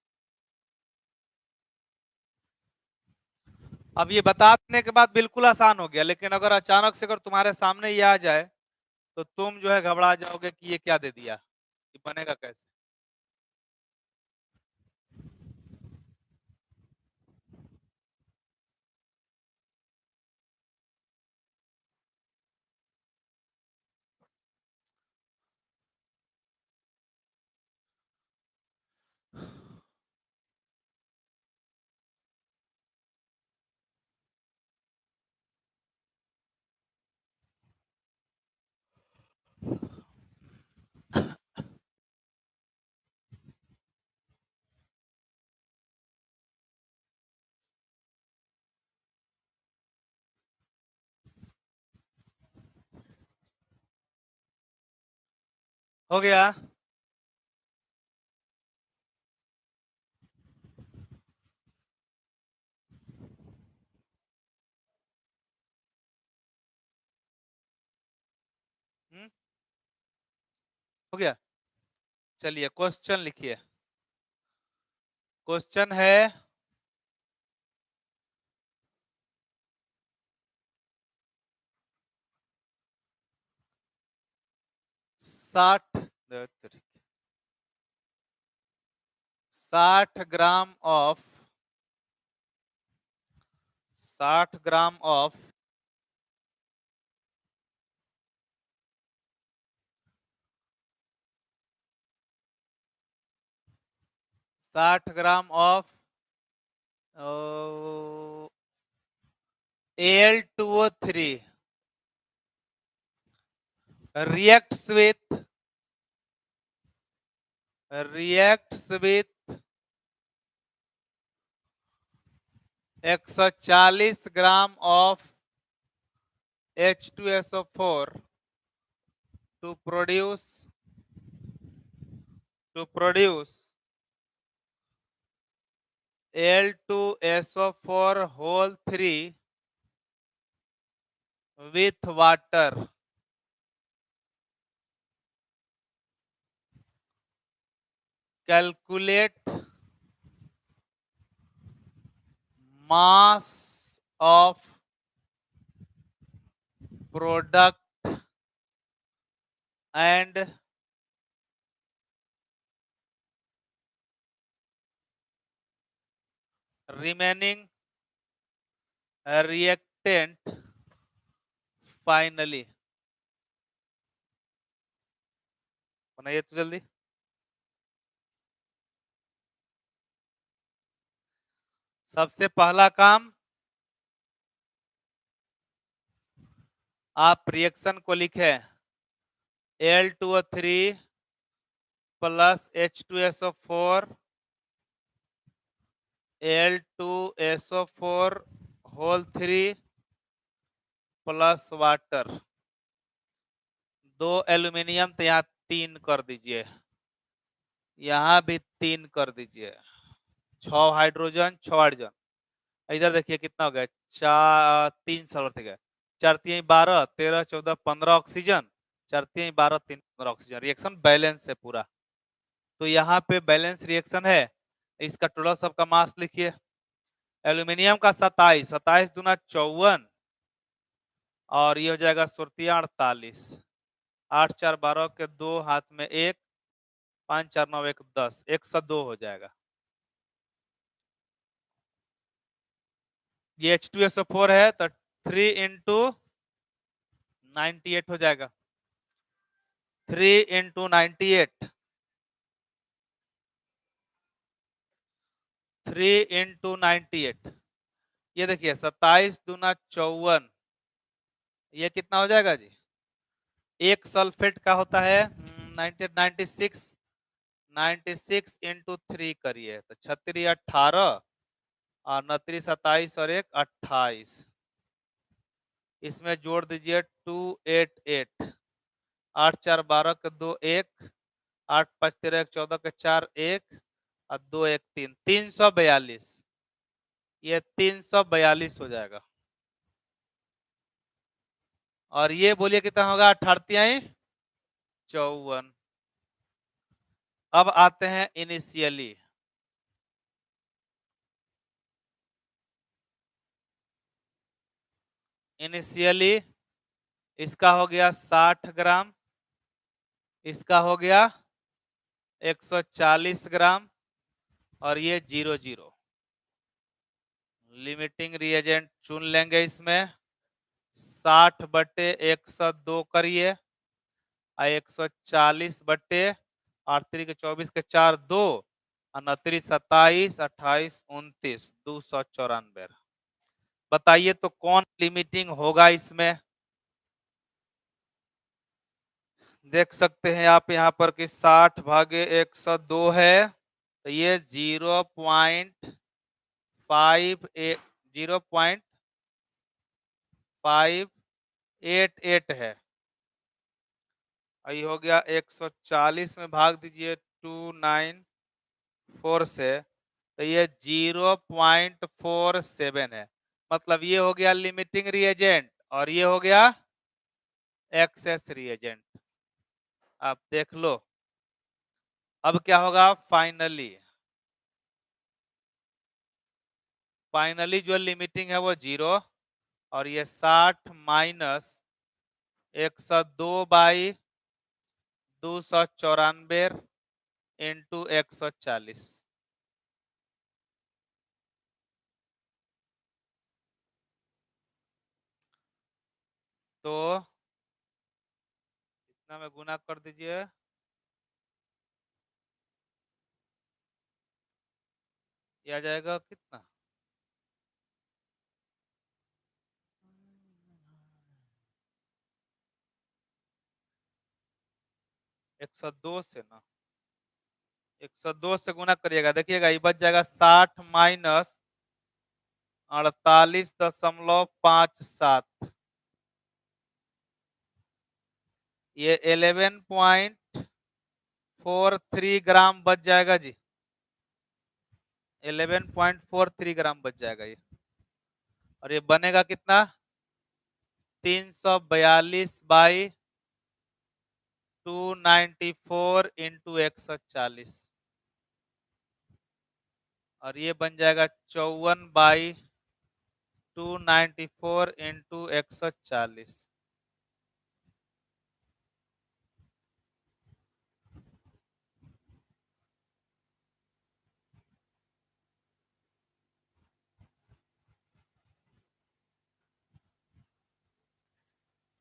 अब ये बता देने के बाद बिल्कुल आसान हो गया, लेकिन अगर अचानक से अगर तुम्हारे सामने ये आ जाए तो तुम जो है घबरा जाओगे कि ये क्या दे दिया, ये बनेगा कैसे। हो गया। हो गया। चलिए क्वेश्चन लिखिए। क्वेश्चन है 60 gram of 60 gram of Al2O3 reacts with 140 gram of H2SO4 to produce Al2SO4 whole 3 with water. Calculate mass of product and remaining reactant finally. बनाइए तो जल्दी। सबसे पहला काम, आप रिएक्शन को लिखे Al2O3 plus H2SO4 Al2SO4 whole 3 plus water. 2 aluminium तो यहाँ 3 कर दीजिए, यहाँ भी 3 कर दीजिए। 6 हाइड्रोजन 6 हाइड्रोजन। इधर देखिए कितना हो गया, 3 सल्फर थे गए। 4 3 12 13 14 15 ऑक्सीजन, 4 3 12 3 15 ऑक्सीजन। रिएक्शन बैलेंस है पूरा, तो यहाँ पे बैलेंस रिएक्शन है। इसका टोटल सबका मास लिखिए। एल्यूमिनियम का 27, 27 दूना 54 और ये हो जाएगा सुरतियां 48। 8 4 12 के 2 हाथ में 1, 5 4 9 1 10, 102 हो जाएगा। ये H2SO4 है तो 3 इंटू 98 हो जाएगा। 3 इंटू 98, 3 इंटू 98, ये देखिए 27 दूना 54, ये कितना हो जाएगा जी? एक सल्फेट का होता है 96, 96 इंटू 3 करिए तो 36 18 और 29 27 और 1 28। इसमें जोड़ दीजिए 288। 8 4 12 के 2 1, 8 5 13 1 14 के 4 1 और 2 1 3, 342। ये 342 हो जाएगा। और ये बोलिए कितना होगा? 18 54। अब आते हैं इनिशियली। इनिशियली इसका हो गया 60 ग्राम, इसका हो गया 140 ग्राम और ये 0 0। लिमिटिंग रिएजेंट चुन लेंगे इसमें। 60 बटे 102 करिए और 140 बटे 8 के 24 के 4 2 और 29 27 28 29, 294। बताइए तो कौन लिमिटिंग होगा इसमें? देख सकते हैं आप यहाँ पर कि 60 भागे 102 है तो ये 0.588 है। ये हो गया 140 में भाग दीजिए 294 से तो ये 0.47 है। मतलब ये हो गया लिमिटिंग रिएजेंट और ये हो गया एक्सेस रिएजेंट। आप देख लो अब क्या होगा। फाइनली जो लिमिटिंग है वो 0 और ये 60 माइनस 102 बाई 294 इंटू 140। तो इतना में गुना कर दीजिए, ये आ जाएगा कितना? 102 से ना, 102 से गुना करिएगा, देखिएगा ये बच जाएगा 60 माइनस 48.57, ये 11.43 ग्राम बच जाएगा जी, 11.43 ग्राम बच जाएगा ये। और ये बनेगा कितना, 342 बाई 294 इंटू 140, और ये बन जाएगा 54 बाई 294 इंटू 140।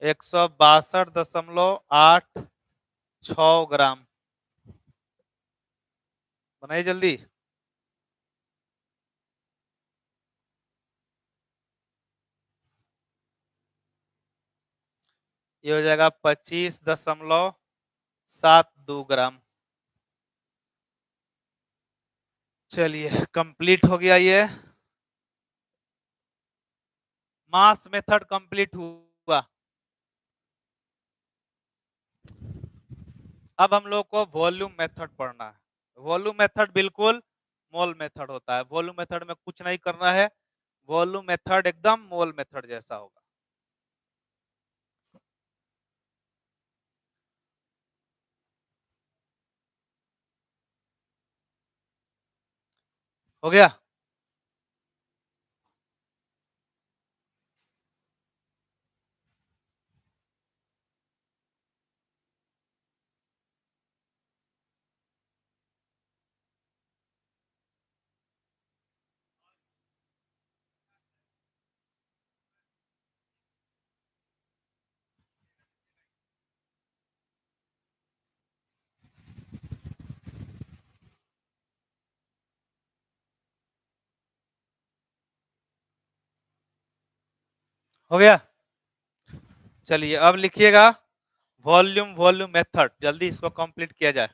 एक 162.86 ग्राम। बनाइए जल्दी। ये हो जाएगा 25.72 ग्राम। चलिए कंप्लीट हो गया ये, मास मेथड कंप्लीट हुआ। अब हम लोग को वॉल्यूम मेथड पढ़ना है। वॉल्यूम मेथड बिल्कुल मोल मेथड होता है, वॉल्यूम मेथड में कुछ नहीं करना है, वॉल्यूम मेथड एकदम मोल मेथड जैसा होगा। हो गया। हो गया। चलिए अब लिखिएगा वॉल्यूम वॉल्यूम मेथड, जल्दी इसको कंप्लीट किया जाए।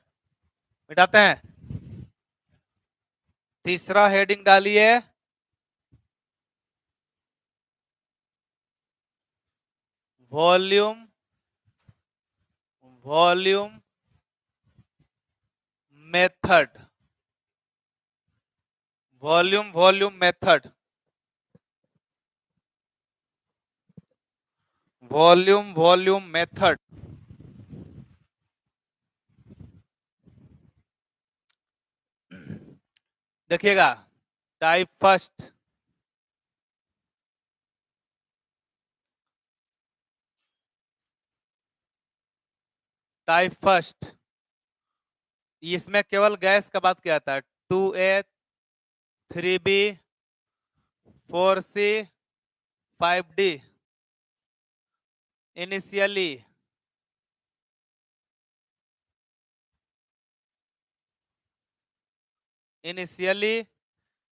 मिटाते हैं। तीसरा हेडिंग डालिए volume volume method, volume volume method, volume volume method. देखिएगा टाइप फर्स्ट, टाइप फर्स्ट, इसमें केवल गैस का बात किया था। 2A 3B 4C 5D initially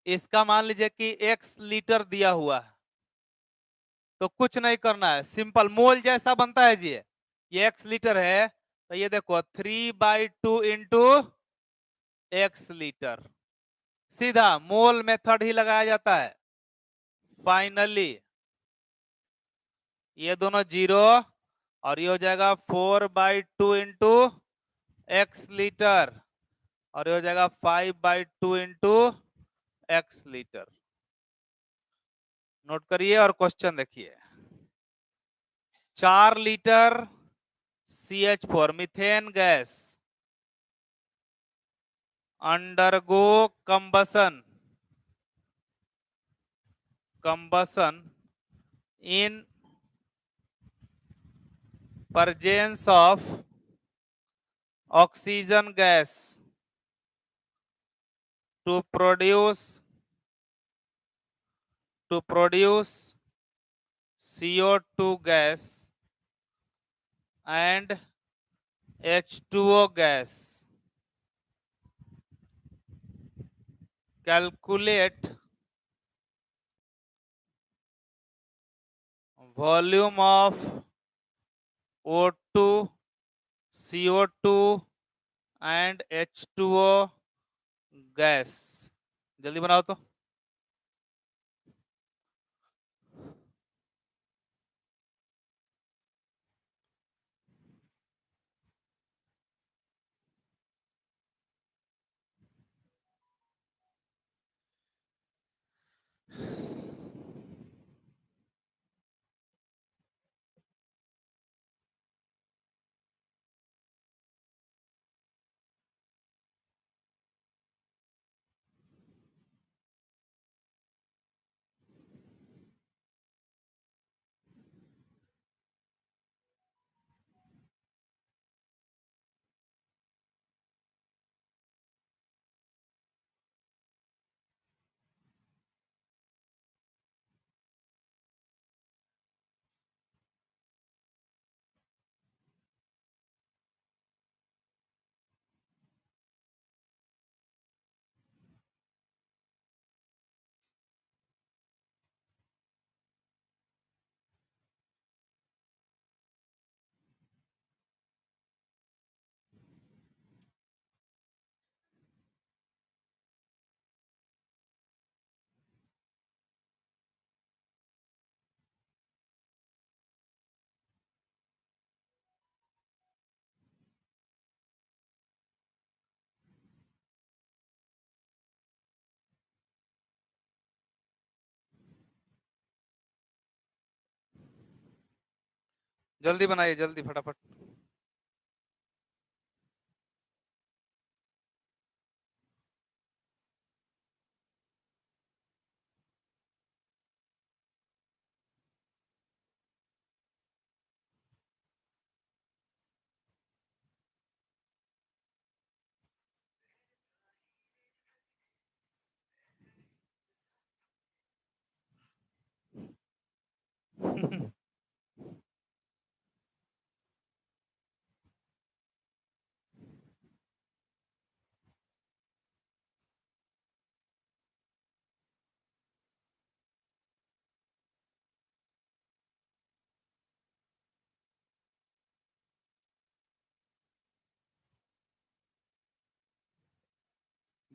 इसका मान लीजिए कि x लीटर दिया हुआ है, तो कुछ नहीं करना है, सिंपल मोल जैसा बनता है जी। ये x लीटर है तो ये देखो 3/2 इंटू x लीटर, सीधा मोल मेथड ही लगाया जाता है। फाइनली ये दोनों जीरो, और ये हो जाएगा 4/2 इंटू एक्स लीटर, और ये हो जाएगा 5/2 इंटू एक्स लीटर। नोट करिए और क्वेश्चन देखिए। 4 litre CH4 methane gas undergo combustion in presence of oxygen gas to produce CO2 gas and H2O gas. Calculate volume of O2 CO2 and H2O gas. जल्दी बनाओ तो। जल्दी बनाइए, जल्दी फटाफट।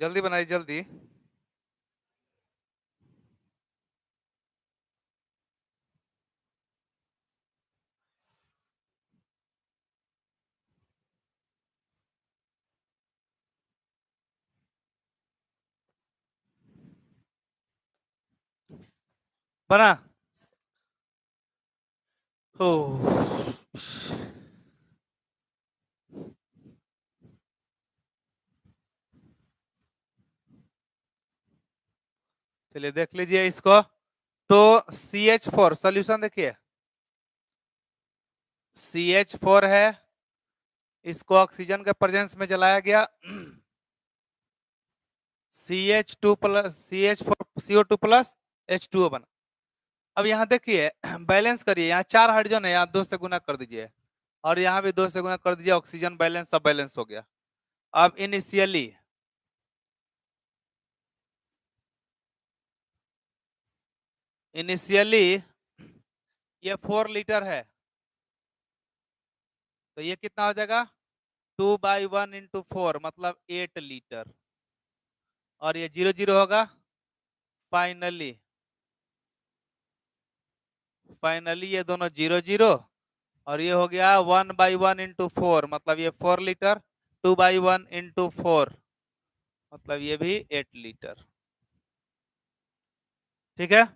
जल्दी बनाइए, जल्दी। बना। ओ, चलिए देख लीजिए इसको। तो CH4 सोल्यूशन देखिए, CH4 है, इसको ऑक्सीजन के प्रेजेंस में जलाया गया, CH2 plus CH4 CO2 plus H2O बना। अब यहाँ देखिए, बैलेंस करिए, यहाँ 4 हाइड्रोजन है, यहाँ 2 से गुना कर दीजिए, और यहाँ भी 2 से गुना कर दीजिए, ऑक्सीजन बैलेंस, सब बैलेंस हो गया। अब इनिशियली ये 4 लीटर है, तो ये कितना हो जाएगा, 2/1 इंटू 4 मतलब 8 लीटर, और ये 0 0 होगा। फाइनली ये दोनों 0 0, और ये हो गया 1/1 इंटू 4 मतलब ये 4 लीटर, 2/1 इंटू 4 मतलब ये भी 8 लीटर। ठीक है,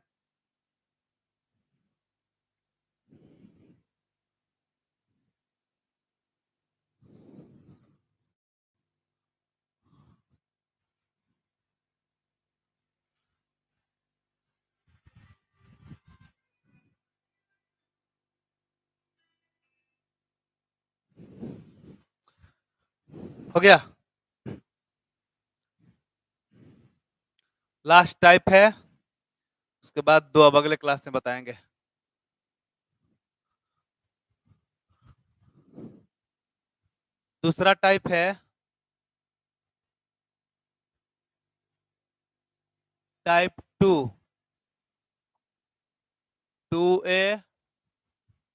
हो गया। लास्ट टाइप है, उसके बाद 2 अब अगले क्लास में बताएंगे। दूसरा टाइप है type 2, 2A,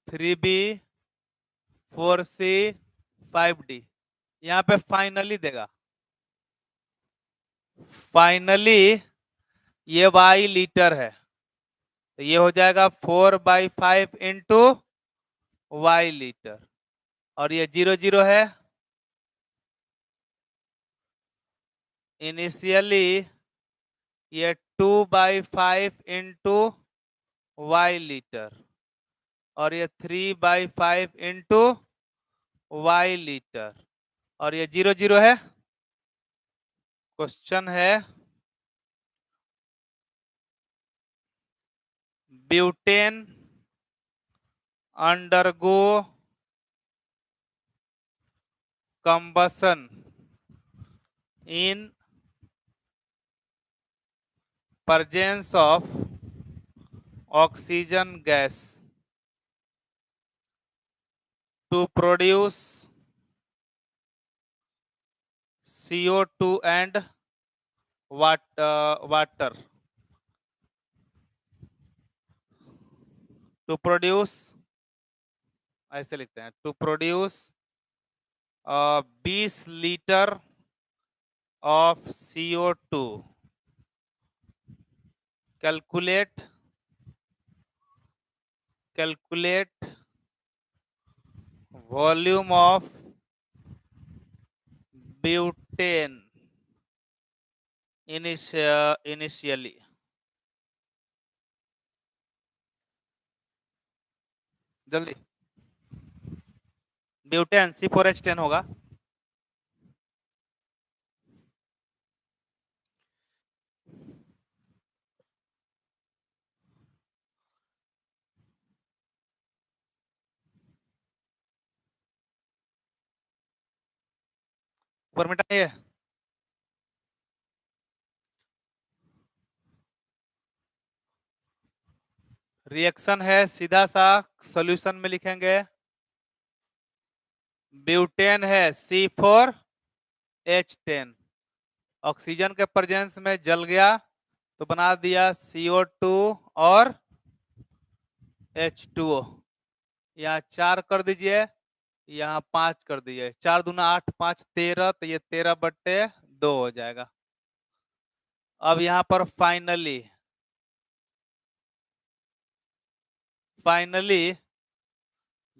3B, 4C, 5D। यहाँ पे फाइनली देगा, फाइनली ये वाई लीटर है, तो ये हो जाएगा 4/5 इंटू वाई लीटर, और ये 0 है। इनिशियली ये 2/5 इंटू वाई लीटर, और ये 3/5 इंटू वाई लीटर, और ये 0 है। क्वेश्चन है butane undergo combustion in presence of oxygen gas to produce CO2 and water to produce, ऐसे लिखते हैं, to produce 20 litre of CO2, calculate volume of butane initially। जल्दी, ब्यूटेन C4H10 होगा। ऊपर मिटाइए। रिएक्शन है, सीधा सा सॉल्यूशन में लिखेंगे। ब्यूटेन है C4H10, ऑक्सीजन के प्रेजेंस में जल गया तो बना दिया CO2 और H2O। यहाँ 4 कर दीजिए, यहाँ 5 कर दीजिए, 4 दूना 8, 5 13, तो ये 13/2 हो जाएगा। अब यहाँ पर फाइनली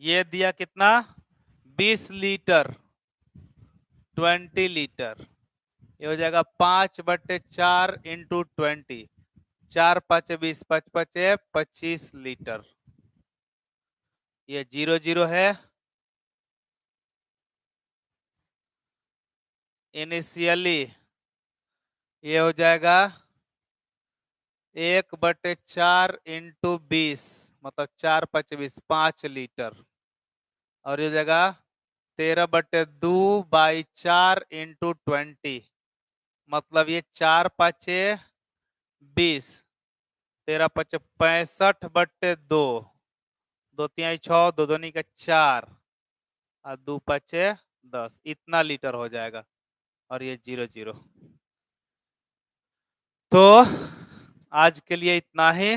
ये दिया कितना, 20 लीटर, 20 लीटर, ये हो जाएगा 5/4 इंटू 20, 4 5 20, 5 5 25 लीटर। ये 0 है। इनिशियली ये हो जाएगा 1/4 इंटू 20, मतलब 4 5 20, 5 लीटर, और ये हो जाएगा 13/2/4 इंटू 20, मतलब ये 4 5 20, 13 5 65/2, 2 3 6, 2 2 का 4, और 2 5 10, इतना लीटर हो जाएगा, और ये 0। तो आज के लिए इतना ही।